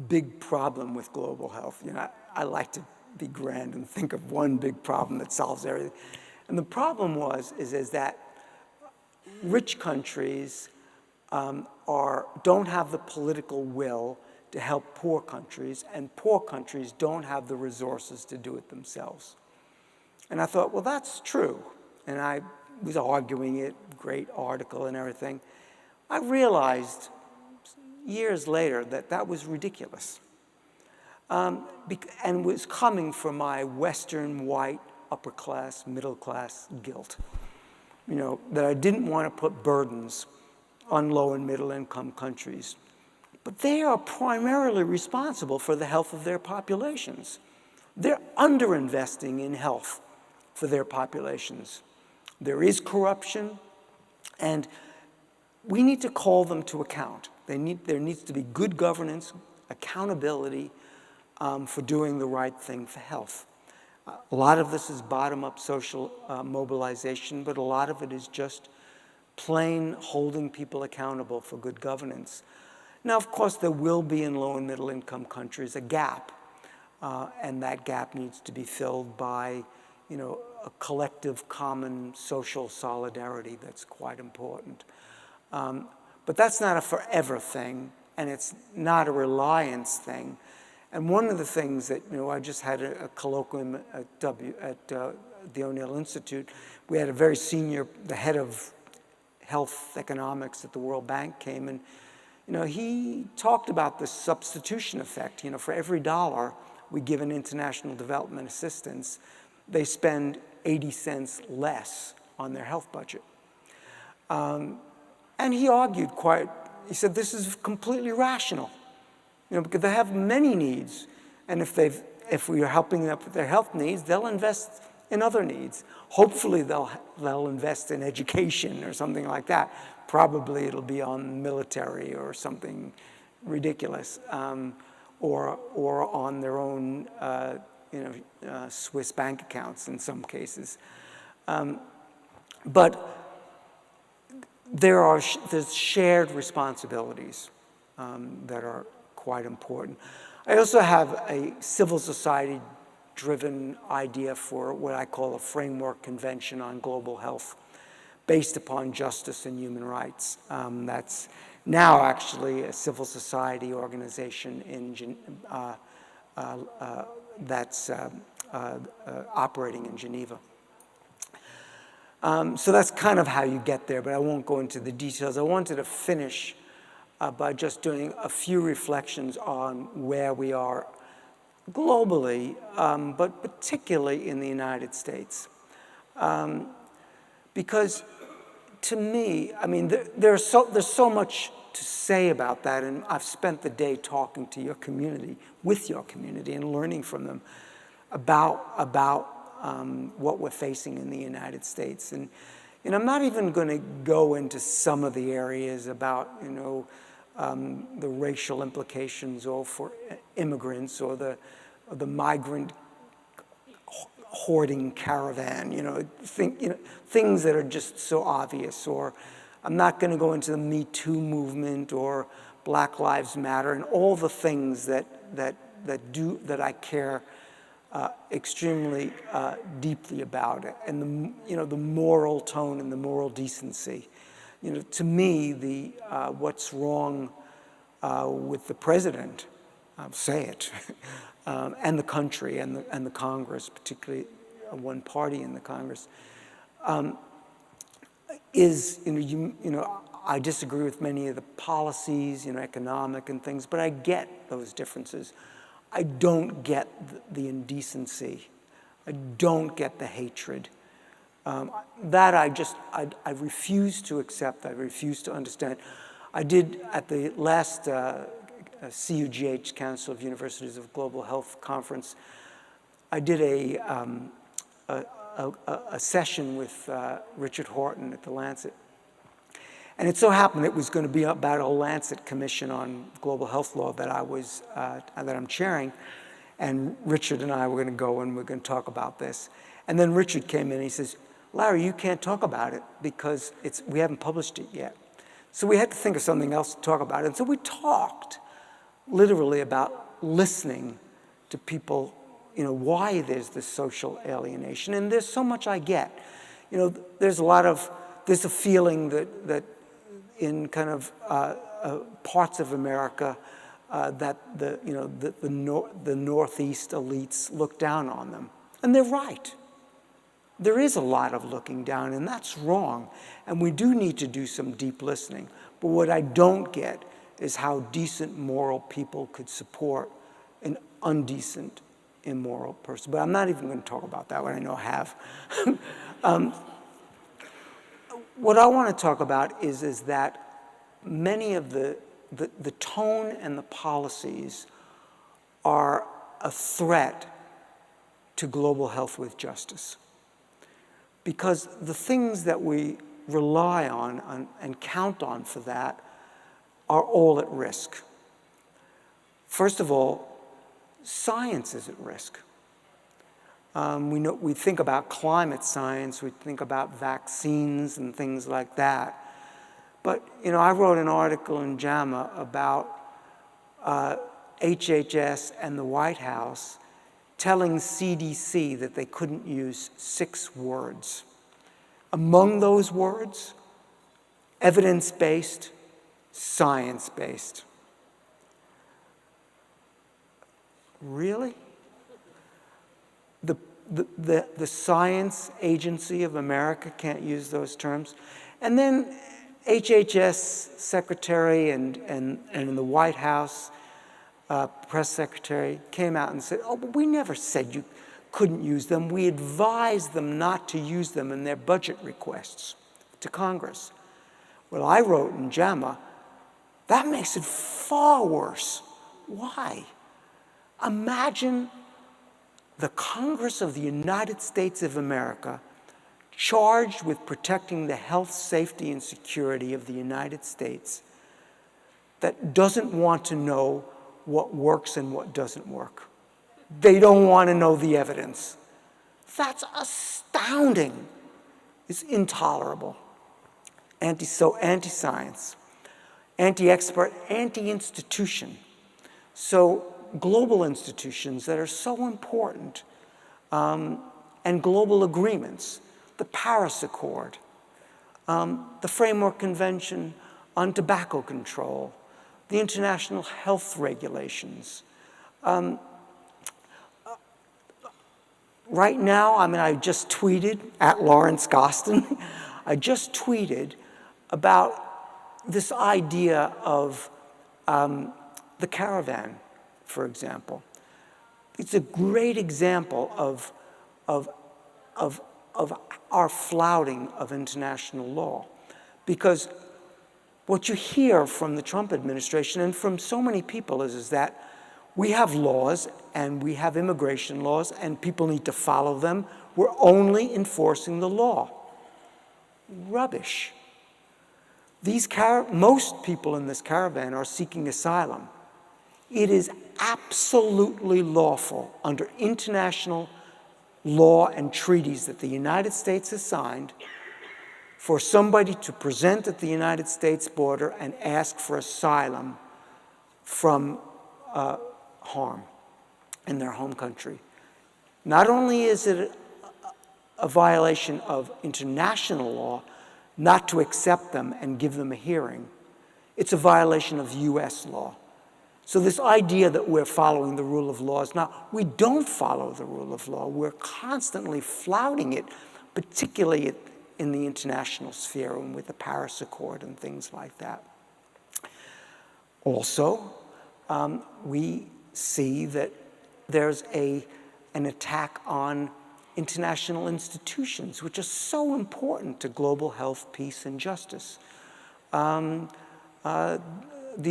big problem with global health. You know, I like to be grand and think of one big problem that solves everything. And the problem is that rich countries don't have the political will to help poor countries, and poor countries don't have the resources to do it themselves. And I thought, well, that's true. And I was arguing it, great article and everything. I realized years later that that was ridiculous. And was coming from my Western, white, upper class, middle class guilt. You know, that I didn't want to put burdens on low and middle income countries. But they are primarily responsible for the health of their populations. They're underinvesting in health for their populations. There is corruption, and we need to call them to account. There needs to be good governance, accountability for doing the right thing for health. A lot of this is bottom-up social mobilization, but a lot of it is just plain holding people accountable for good governance. Now, of course, there will be in low and middle income countries a gap, and that gap needs to be filled by, you know, a collective common social solidarity that's quite important. But that's not a forever thing, and it's not a reliance thing. And one of the things that, you know, I just had a colloquium at the O'Neill Institute. We had a very senior, the head of health economics at the World Bank came, and, you know, he talked about the substitution effect. You know, for every dollar we give in international development assistance, they spend 80 cents less on their health budget. And he argued he said, this is completely rational. You know, because they have many needs, and if we are helping them with their health needs, they'll invest in other needs. Hopefully, they'll invest in education or something like that. Probably it'll be on military or something ridiculous, or on their own, Swiss bank accounts in some cases. But there's shared responsibilities that are quite important. I also have a civil society-driven idea for what I call a framework convention on global health based upon justice and human rights. That's now actually a civil society organization that's operating in Geneva. So that's kind of how you get there, but I won't go into the details. I wanted to finish by just doing a few reflections on where we are globally, but particularly in the United States. Because to me, I mean, there's so much to say about that, and I've spent the day talking to your community, with your community, and learning from them about what we're facing in the United States. And I'm not even going to go into some of the areas about, the racial implications or for immigrants or the migrant hoarding caravan, things that are just so obvious. Or I'm not going to go into the Me Too movement or Black Lives Matter and all the things that I care extremely deeply about, and the moral tone and the moral decency. To me, what's wrong with the president, I'll say it, and the country and the Congress, particularly one party in the Congress, is I disagree with many of the policies, economic and things, but I get those differences. I don't get the indecency. I don't get the hatred. That I refuse to accept. I refuse to understand. I did at the last CUGH, Council of Universities of Global Health Conference, I did a session with Richard Horton at the Lancet. And it so happened it was going to be about a Lancet Commission on Global Health Law that I'm chairing. And Richard and I were going to go and we're going to talk about this. And then Richard came in and he says, Larry, you can't talk about it because we haven't published it yet. So we had to think of something else to talk about. And so we talked literally about listening to people, why there's this social alienation. And there's so much I get. There's a feeling that in kind of parts of America that the Northeast elites look down on them. And they're right. There is a lot of looking down, and that's wrong. And we do need to do some deep listening. But what I don't get is how decent, moral people could support an undecent, immoral person. But I'm not even going to talk about that one. I know I have. What I want to talk about is that many of the tone and the policies are a threat to global health with justice. Because the things that we rely on and count on for that are all at risk. First of all, science is at risk. We think about climate science, we think about vaccines and things like that. But I wrote an article in JAMA about HHS and the White House telling CDC that they couldn't use 6 words. Among those words, evidence-based, science-based. Really? The Science Agency of America can't use those terms? And then HHS secretary and in the White House press secretary came out and said, oh, but we never said you couldn't use them. We advised them not to use them in their budget requests to Congress. Well, I wrote in JAMA, that makes it far worse. Why? Imagine the Congress of the United States of America charged with protecting the health, safety, and security of the United States that doesn't want to know what works and what doesn't work. They don't want to know the evidence. That's astounding. It's intolerable. Anti-science, anti-expert, anti-institution. So global institutions that are so important, and global agreements, the Paris Accord, the Framework Convention on Tobacco Control, the International Health Regulations. Right now, I just tweeted at Lawrence Gostin, I just tweeted about this idea of the caravan, for example. It's a great example of our flouting of international law. Because what you hear from the Trump administration and from so many people is that we have laws and we have immigration laws and people need to follow them. We're only enforcing the law. Rubbish. Most people in this caravan are seeking asylum. It is absolutely lawful under international law and treaties that the United States has signed for somebody to present at the United States border and ask for asylum from harm in their home country. Not only is it a violation of international law not to accept them and give them a hearing, it's a violation of US law. So this idea that we're following the rule of law is not, we don't follow the rule of law. We're constantly flouting it, particularly in the international sphere and with the Paris Accord and things like that. Also, we see that there's an attack on international institutions, which are so important to global health, peace, and justice. The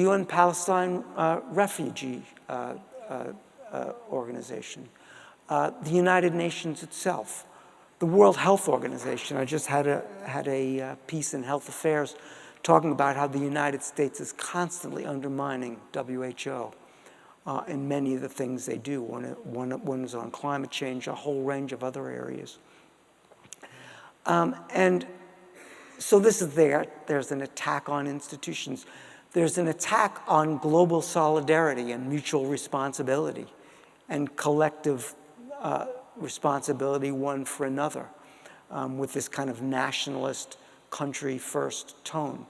UN-Palestine Refugee Organization, the United Nations itself, the World Health Organization. I just had a piece in Health Affairs talking about how the United States is constantly undermining WHO in many of the things they do. One is on climate change, a whole range of other areas. And so this is there's an attack on institutions. There's an attack on global solidarity and mutual responsibility and collective responsibility one for another with this kind of nationalist country-first tone.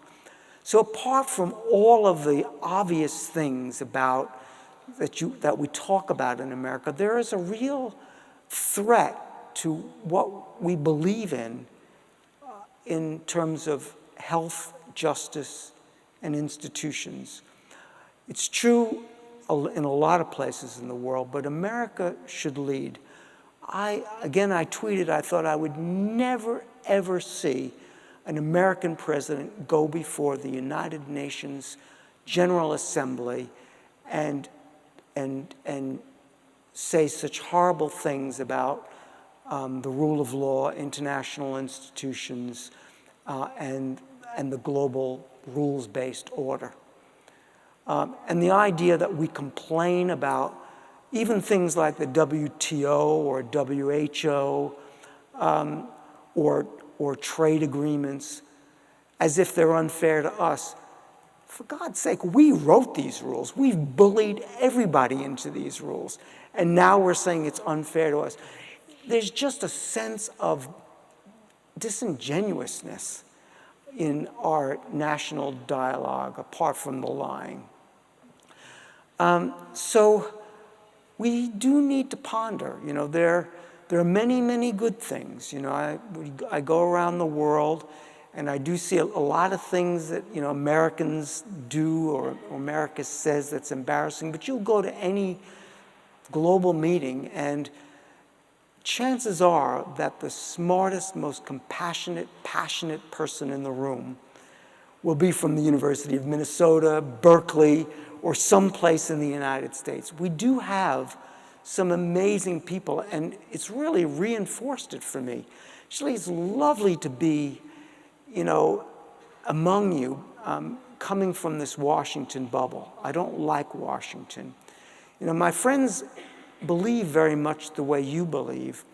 So apart from all of the obvious things about that we talk about in America, there is a real threat to what we believe in terms of health, justice, and institutions. It's true in a lot of places in the world, but America should lead. I tweeted, I thought I would never, ever see an American president go before the United Nations General Assembly and say such horrible things about the rule of law, international institutions, and the global rules-based order. And the idea that we complain about even things like the WTO or WHO or trade agreements as if they're unfair to us. For God's sake, we wrote these rules. We've bullied everybody into these rules. And now we're saying it's unfair to us. There's just a sense of disingenuousness in our national dialogue, apart from the lying. So we do need to ponder. There are many, many good things. I go around the world, and I do see a lot of things that Americans do or America says that's embarrassing. But you'll go to any global meeting, and chances are that the smartest, most compassionate, passionate person in the room will be from the University of Minnesota, Berkeley, or someplace in the United States. We do have some amazing people, and it's really reinforced it for me. Actually, it's lovely to be, among you, coming from this Washington bubble. I don't like Washington. My friends believe very much the way you believe,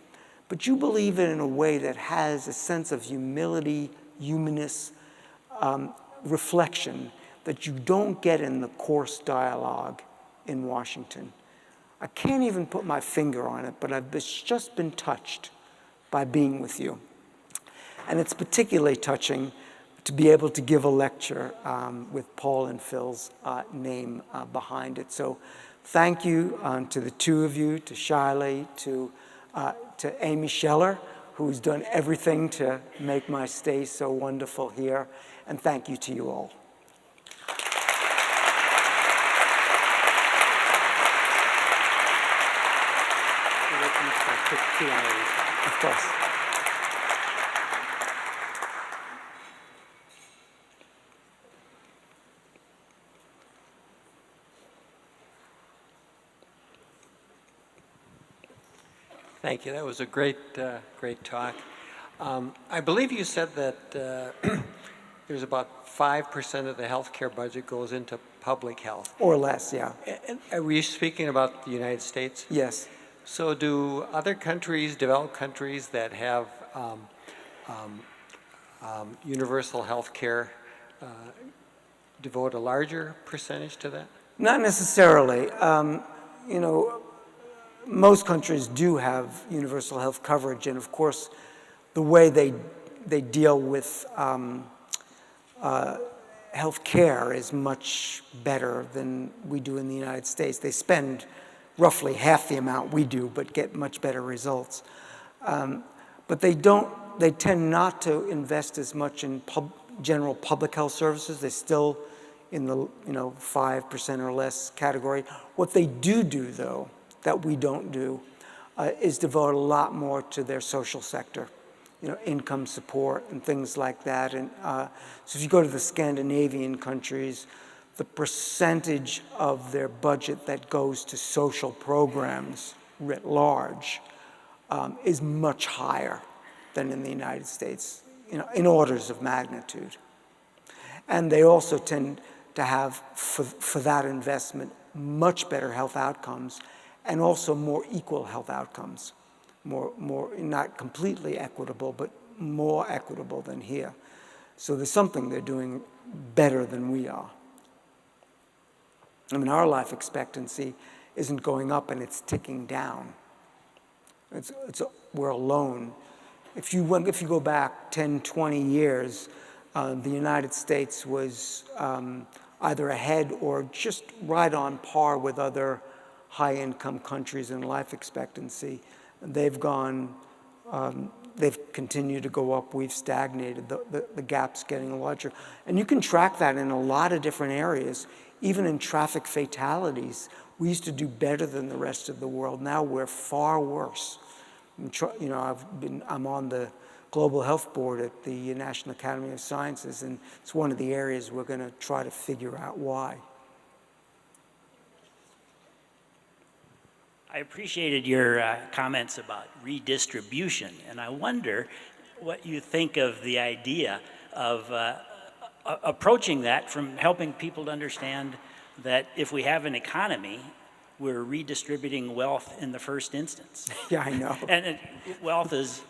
but you believe it in a way that has a sense of humility, humanist, reflection that you don't get in the coarse dialogue in Washington. I can't even put my finger on it, but I've just been touched by being with you. And it's particularly touching to be able to give a lecture with Paul and Phil's name behind it. So thank you to the two of you, to Shiley, to Amy Scheller, who's done everything to make my stay so wonderful here. And thank you to you all. Of course. Thank you. That was a great, great talk. I believe you said that there's about 5% of the healthcare budget goes into public health. Or less, yeah. And were you speaking about the United States? Yes. So do other countries, developed countries that have universal health care devote a larger percentage to that? Not necessarily. You know, most countries do have universal health coverage, and of course, the way they deal with health care is much better than we do in the United States. They spend roughly half the amount we do, but get much better results. But they tend not to invest as much in general public health services. They're still in the 5% or less category. What they do, though, that we don't do, is devote a lot more to their social sector, income support and things like that. And so if you go to the Scandinavian countries, the percentage of their budget that goes to social programs writ large is much higher than in the United States, in orders of magnitude. And they also tend to have, for that investment, much better health outcomes and also more equal health outcomes. More, not completely equitable, but more equitable than here. So there's something they're doing better than we are. I mean, our life expectancy isn't going up and it's ticking down. We're alone. If you go back 10, 20 years, the United States was either ahead or just right on par with other high-income countries in life expectancy. They've continued to go up. We've stagnated. The gap's getting larger. And you can track that in a lot of different areas. Even in traffic fatalities, we used to do better than the rest of the world. Now we're far worse. I'm on the Global Health Board at the National Academy of Sciences, and it's one of the areas we're going to try to figure out why. I appreciated your comments about redistribution, and I wonder what you think of the idea of approaching that from helping people to understand that if we have an economy, we're redistributing wealth in the first instance. Yeah, I know. And wealth is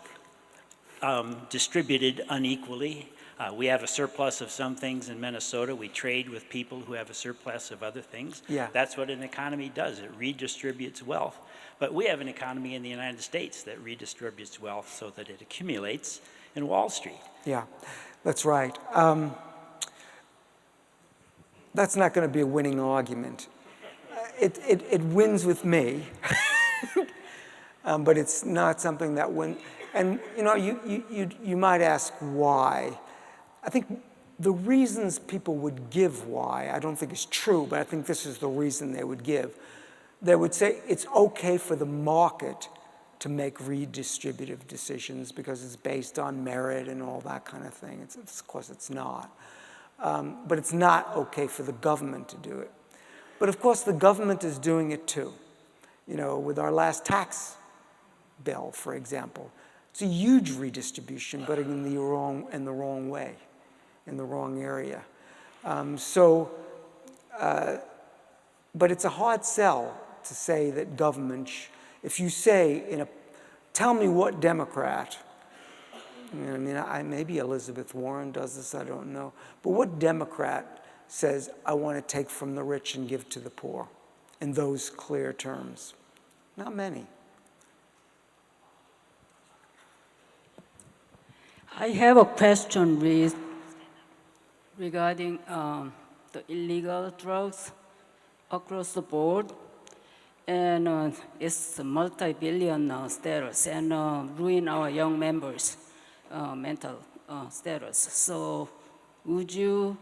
distributed unequally. We have a surplus of some things in Minnesota. We trade with people who have a surplus of other things. Yeah. That's what an economy does. It redistributes wealth. But we have an economy in the United States that redistributes wealth so that it accumulates in Wall Street. Yeah, that's right. That's not going to be a winning argument. It wins with me, but it's not something that wins. And you might ask why. I think the reasons people would give why, I don't think is true, but I think this is the reason they would give. They would say it's okay for the market to make redistributive decisions because it's based on merit and all that kind of thing. Of course, it's not. But it's not okay for the government to do it. But of course, the government is doing it too. With our last tax bill, for example, it's a huge redistribution, but in the wrong way, in the wrong area. But it's a hard sell to say that government, if you say, tell me what Democrat, maybe Elizabeth Warren does this, I don't know, but what Democrat says, I want to take from the rich and give to the poor in those clear terms? Not many. I have a question regarding the illegal drugs across the board, and it's a multi-billion status and ruin our young members' mental status. So would you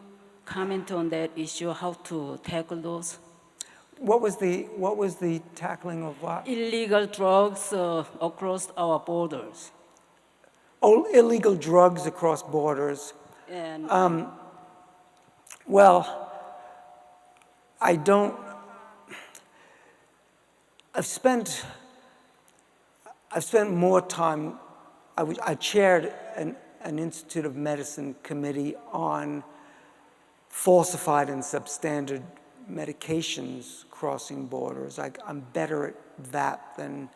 comment on that issue, how to tackle those? What was the tackling of what? Illegal drugs across our borders. Oh, illegal drugs across borders. And Well, I've spent I've spent more time, I chaired an Institute of Medicine committee on falsified and substandard medications crossing borders. I'm better at that than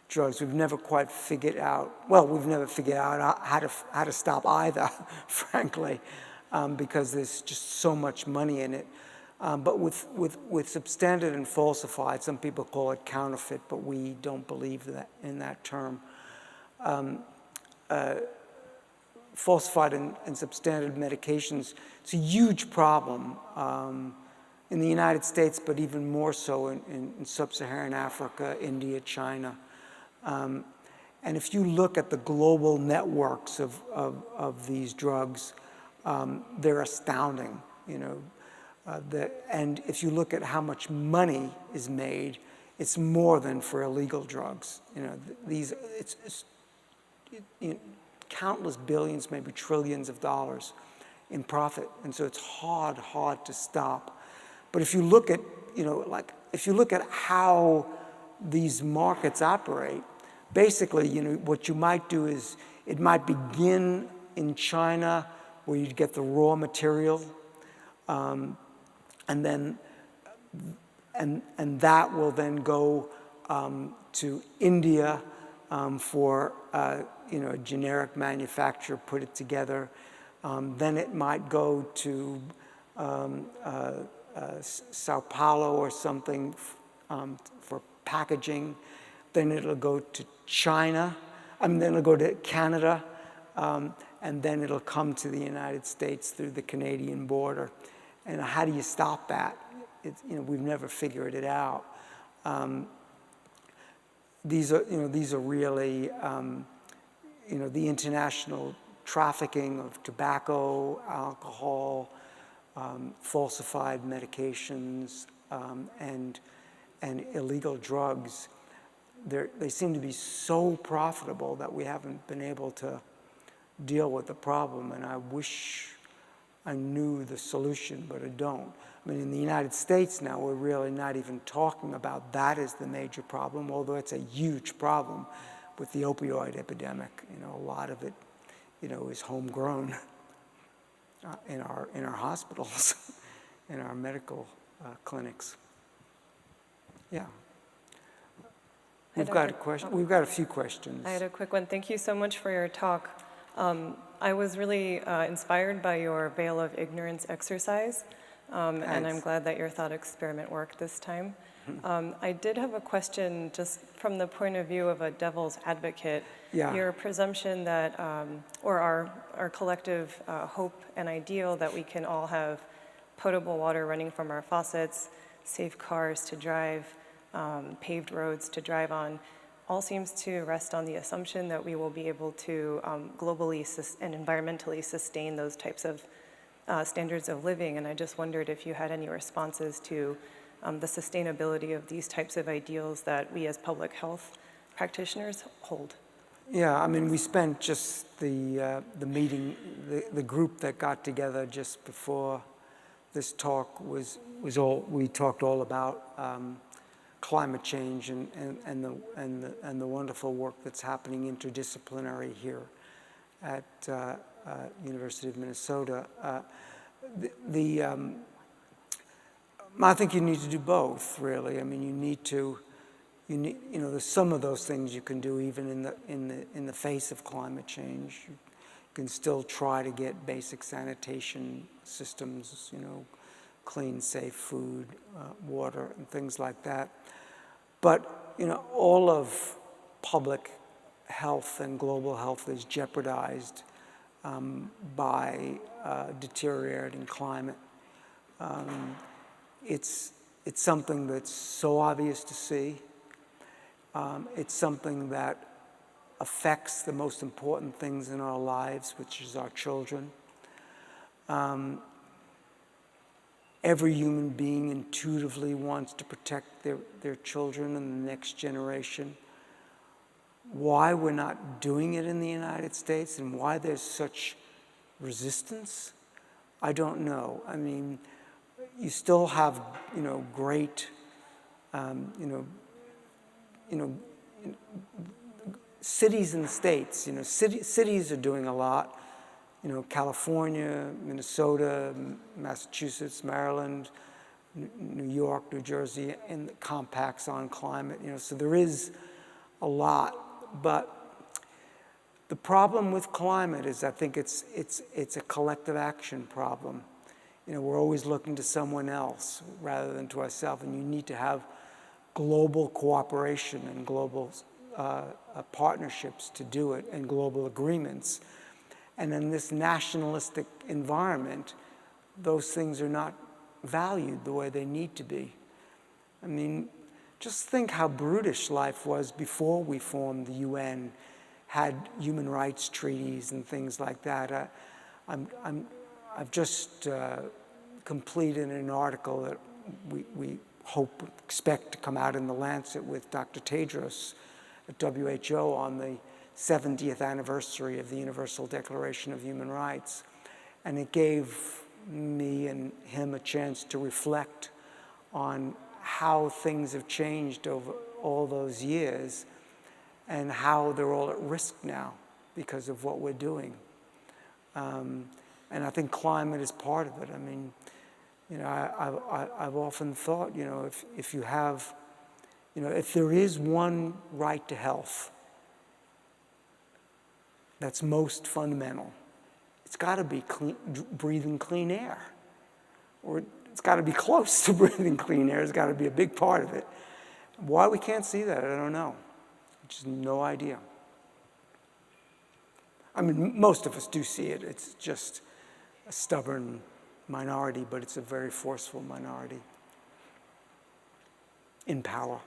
drugs. We've never quite figured out, well, we've never figured out how to stop either, frankly, because there's just so much money in it. But with substandard and falsified, some people call it counterfeit, but we don't believe that in that term. Falsified and substandard medications, it's a huge problem in the United States, but even more so in sub-Saharan Africa, India, China. And if you look at the global networks of these drugs, they're astounding, you know. And if you look at how much money is made, it's more than for illegal drugs. You know, countless billions, maybe trillions of dollars in profit. And so it's hard to stop. But if you look at, you know, like, if you look at how these markets operate, basically, you know, what you might do is, it might begin in China, where you'd get the raw material, and that will then go to India for you know, a generic manufacturer, put it together. Then it might go to Sao Paulo or something for packaging. Then it'll go to China. Then it'll go to Canada. And then it'll come to the United States through the Canadian border. And how do you stop that? You know, we've never figured it out. These are really, you know, the international trafficking of tobacco, alcohol, falsified medications, and illegal drugs. They seem to be so profitable that we haven't been able to deal with the problem, and I wish I knew the solution, but I don't. I mean, in the United States now, we're really not even talking about that as the major problem, although it's a huge problem with the opioid epidemic. You know, a lot of it, you know, is homegrown in our hospitals, in our medical clinics. Yeah. We've got a question. We've got a few questions. I had a quick one. Thank you so much for your talk. I was really inspired by your Veil of Ignorance exercise, and I'm glad that your thought experiment worked this time. I did have a question just from the point of view of a devil's advocate. Yeah. Your presumption that, or our collective hope and ideal that we can all have potable water running from our faucets, safe cars to drive, paved roads to drive on, all seems to rest on the assumption that we will be able to globally and environmentally sustain those types of standards of living. And I just wondered if you had any responses to the sustainability of these types of ideals that we as public health practitioners hold. Yeah, I mean, we spent just the meeting, the group that got together just before this talk was all, we talked all about climate change and the wonderful work that's happening interdisciplinary here at University of Minnesota. I think you need to do both, really. I mean, you know, there's some of those things you can do even in the face of climate change. You can still try to get basic sanitation systems, you know, clean, safe food, water, and things like that. But, you know, all of public health and global health is jeopardized by deteriorating climate. It's something that's so obvious to see. It's something that affects the most important things in our lives, which is our children. Every human being intuitively wants to protect their children and the next generation. Why we're not doing it in the United States and why there's such resistance, I don't know. I mean, you still have, you know, great, cities and states, cities are doing a lot. California, Minnesota, Massachusetts, Maryland, New York, New Jersey, and the compacts on climate. So there is a lot, but the problem with climate is I think it's a collective action problem. We're always looking to someone else rather than to ourselves, and you need to have global cooperation and global partnerships to do it, and global agreements. And in this nationalistic environment, those things are not valued the way they need to be. I mean, just think how brutish life was before we formed the UN, had human rights treaties and things like that. I've just completed an article that we expect to come out in The Lancet with Dr. Tedros at WHO on the 70th anniversary of the Universal Declaration of Human Rights. And it gave me and him a chance to reflect on how things have changed over all those years and how they're all at risk now because of what we're doing. And I think climate is part of it. I mean, I've often thought, if you have, if there is one right to health that's most fundamental, it's got to be breathing clean air. Or it's got to be close to breathing clean air. It's got to be a big part of it. Why we can't see that, I don't know. Just no idea. I mean, most of us do see it. It's just a stubborn minority, but it's a very forceful minority in power.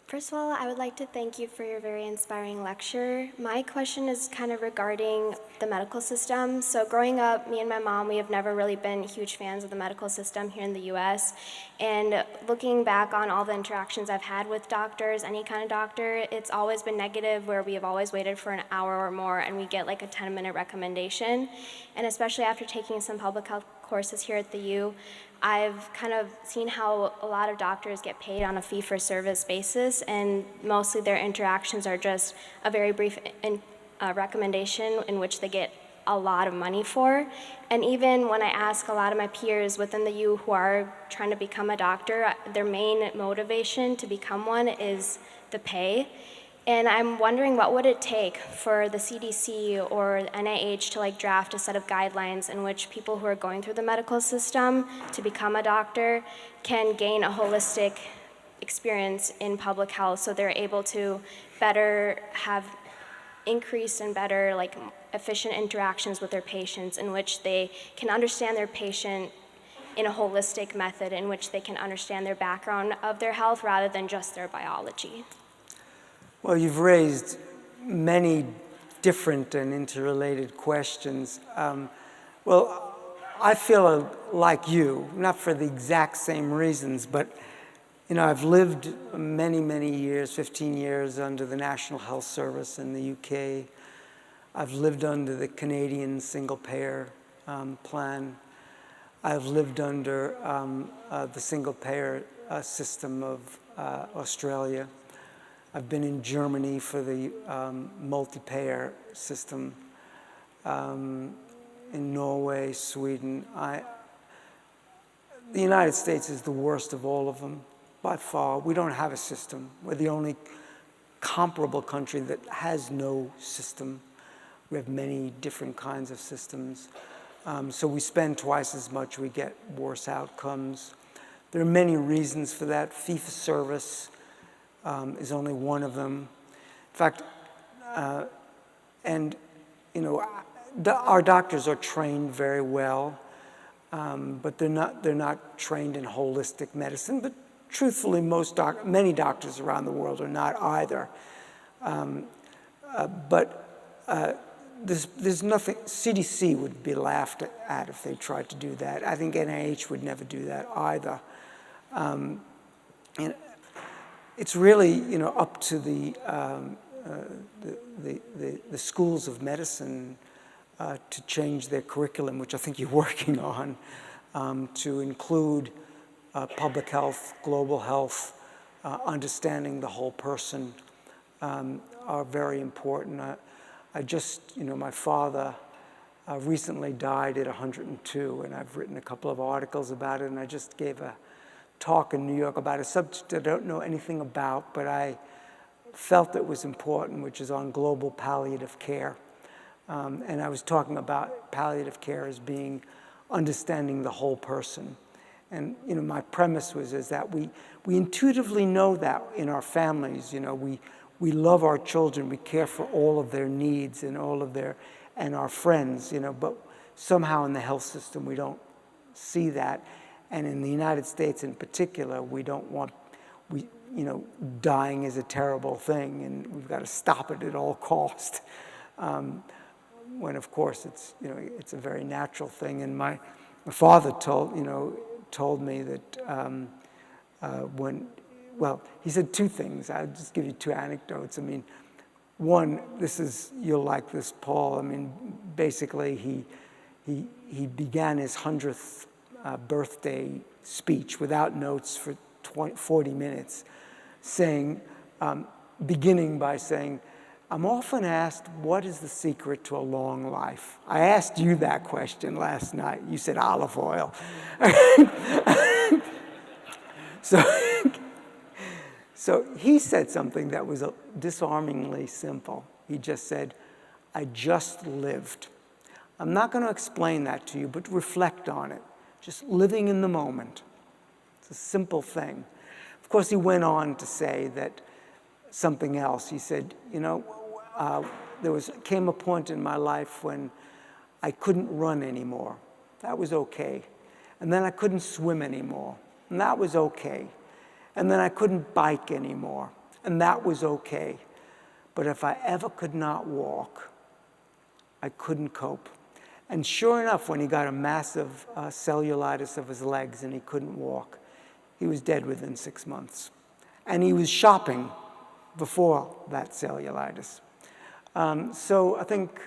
First of all, I would like to thank you for your very inspiring lecture. My question is kind of regarding the medical system. So growing up, me and my mom, we have never really been huge fans of the medical system here in the US. And looking back on all the interactions I've had with doctors, any kind of doctor, it's always been negative, where we have always waited for an hour or more and we get like a 10-minute recommendation. And especially after taking some public health courses here at the U, I've kind of seen how a lot of doctors get paid on a fee-for-service basis, and mostly their interactions are just a very brief recommendation in which they get a lot of money for. And even when I ask a lot of my peers within the U who are trying to become a doctor, their main motivation to become one is the pay. And I'm wondering, what would it take for the CDC or NIH to draft a set of guidelines in which people who are going through the medical system to become a doctor can gain a holistic experience in public health, so they're able to better have increased and better efficient interactions with their patients, in which they can understand their patient in a holistic method, in which they can understand their background of their health rather than just their biology. Well, you've raised many different and interrelated questions. Well, I feel like you, not for the exact same reasons, but I've lived many, many years, 15 years, under the National Health Service in the UK. I've lived under the Canadian single-payer plan. I've lived under the single-payer system of Australia. I've been in Germany for the multi-payer system, in Norway, Sweden. The United States is the worst of all of them, by far. We don't have a system. We're the only comparable country that has no system. We have many different kinds of systems. So we spend twice as much, we get worse outcomes. There are many reasons for that. Fee-for-service is only one of them. In fact, our doctors are trained very well, but they're not trained in holistic medicine. But truthfully, many doctors around the world are not either. There's nothing. CDC would be laughed at if they tried to do that. I think NIH would never do that either. It's really, up to the schools of medicine to change their curriculum, which I think you're working on, to include public health, global health, understanding the whole person are very important. I just, my father recently died at 102, and I've written a couple of articles about it, and I just gave a talk in New York about a subject I don't know anything about, but I felt it was important, which is on global palliative care. And I was talking about palliative care as being understanding the whole person. And my premise is that we intuitively know that in our families. We love our children, we care for all of their needs and and our friends, but somehow in the health system we don't see that. And in the United States in particular, we don't want, dying is a terrible thing and we've got to stop it at all cost. When of course it's a very natural thing. And my father told me that he said two things. I'll just give you two anecdotes. One, you'll like this, Paul. Basically he began his 100th birthday speech without notes for 40 minutes, beginning by saying, I'm often asked, what is the secret to a long life? I asked you that question last night. You said olive oil. So he said something that was disarmingly simple. He just said, I just lived. I'm not going to explain that to you, but reflect on it. Just living in the moment. It's a simple thing. Of course, he went on to say that something else. He said, came a point in my life when I couldn't run anymore. That was okay. And then I couldn't swim anymore. And that was okay. And then I couldn't bike anymore. And that was okay. But if I ever could not walk, I couldn't cope. And sure enough, when he got a massive cellulitis of his legs and he couldn't walk, he was dead within 6 months. And he was shopping before that cellulitis. So I think,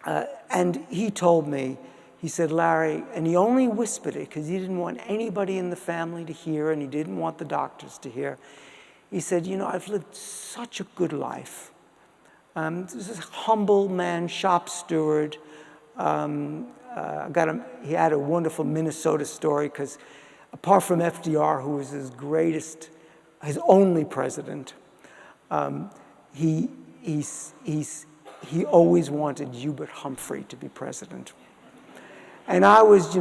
and he told me, he said, Larry, and he only whispered it because he didn't want anybody in the family to hear and he didn't want the doctors to hear. He said, I've lived such a good life. This is a humble man, shop steward. He had a wonderful Minnesota story because apart from FDR, who was his only president, he always wanted Hubert Humphrey to be president. And I was,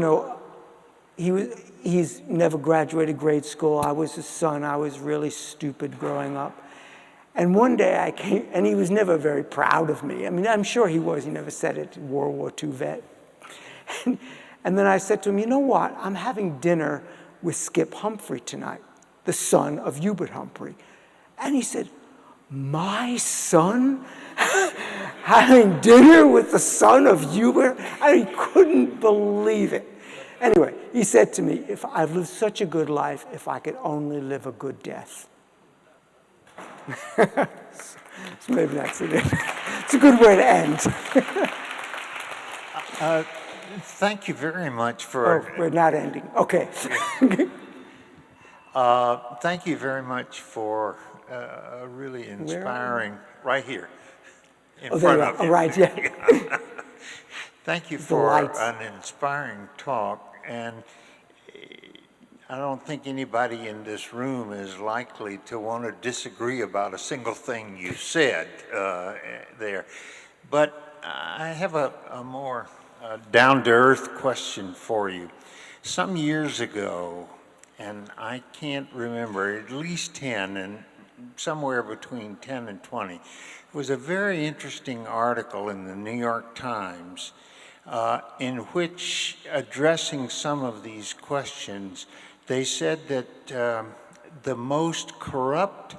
he's never graduated grade school. I was his son. I was really stupid growing up. And one day I came, and he was never very proud of me. I'm sure he was. He never said it, World War II vet. And then I said to him, you know what? I'm having dinner with Skip Humphrey tonight, the son of Hubert Humphrey. And he said, my son? Having dinner with the son of Hubert? I couldn't believe it. Anyway, he said to me, if I've lived such a good life, if I could only live a good death. So maybe that's it. It's a good way to end. Thank you very much for... Oh, we're not ending. Okay. Thank you very much for a really inspiring... Right here. In front of you. Oh, right, yeah. Thank you for an inspiring talk. And I don't think anybody in this room is likely to want to disagree about a single thing you said there. But I have a more down-to-earth question for you. Some years ago, and I can't remember, at least 10, and somewhere between 10 and 20, it was a very interesting article in the New York Times in which, addressing some of these questions, they said that the most corrupt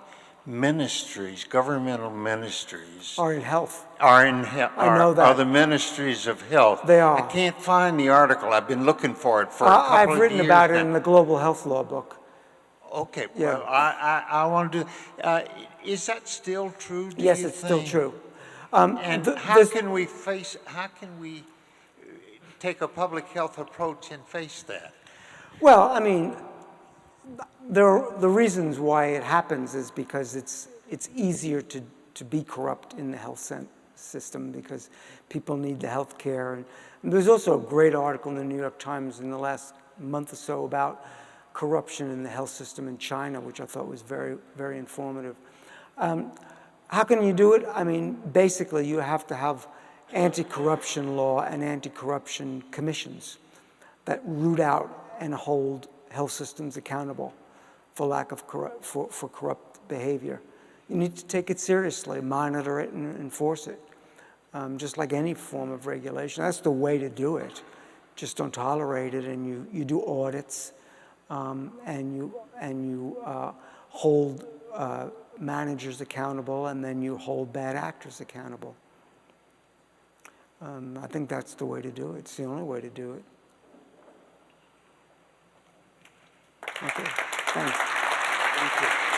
ministries, governmental ministries, Are in health. I know that. Are the ministries of health. They are. I can't find the article. I've been looking for it for a couple of years. I've written about it in the Global Health Law book. Okay, Yeah. well, I want to do, is that still true, do Yes, you it's still think? true. And how can we take a public health approach and face that? Well, The reasons why it happens is because it's easier to be corrupt in the health system because people need the health care. And there's also a great article in the New York Times in the last month or so about corruption in the health system in China, which I thought was very, very informative. How can you do it? I mean, basically, you have to have anti-corruption law and anti-corruption commissions that root out and hold health systems accountable for lack of for corrupt behavior. You need to take it seriously, monitor it, and enforce it, just like any form of regulation. That's the way to do it. Just don't tolerate it, and you do audits, and you hold managers accountable, and then you hold bad actors accountable. I think that's the way to do it. It's the only way to do it. Okay, thanks. Thank you.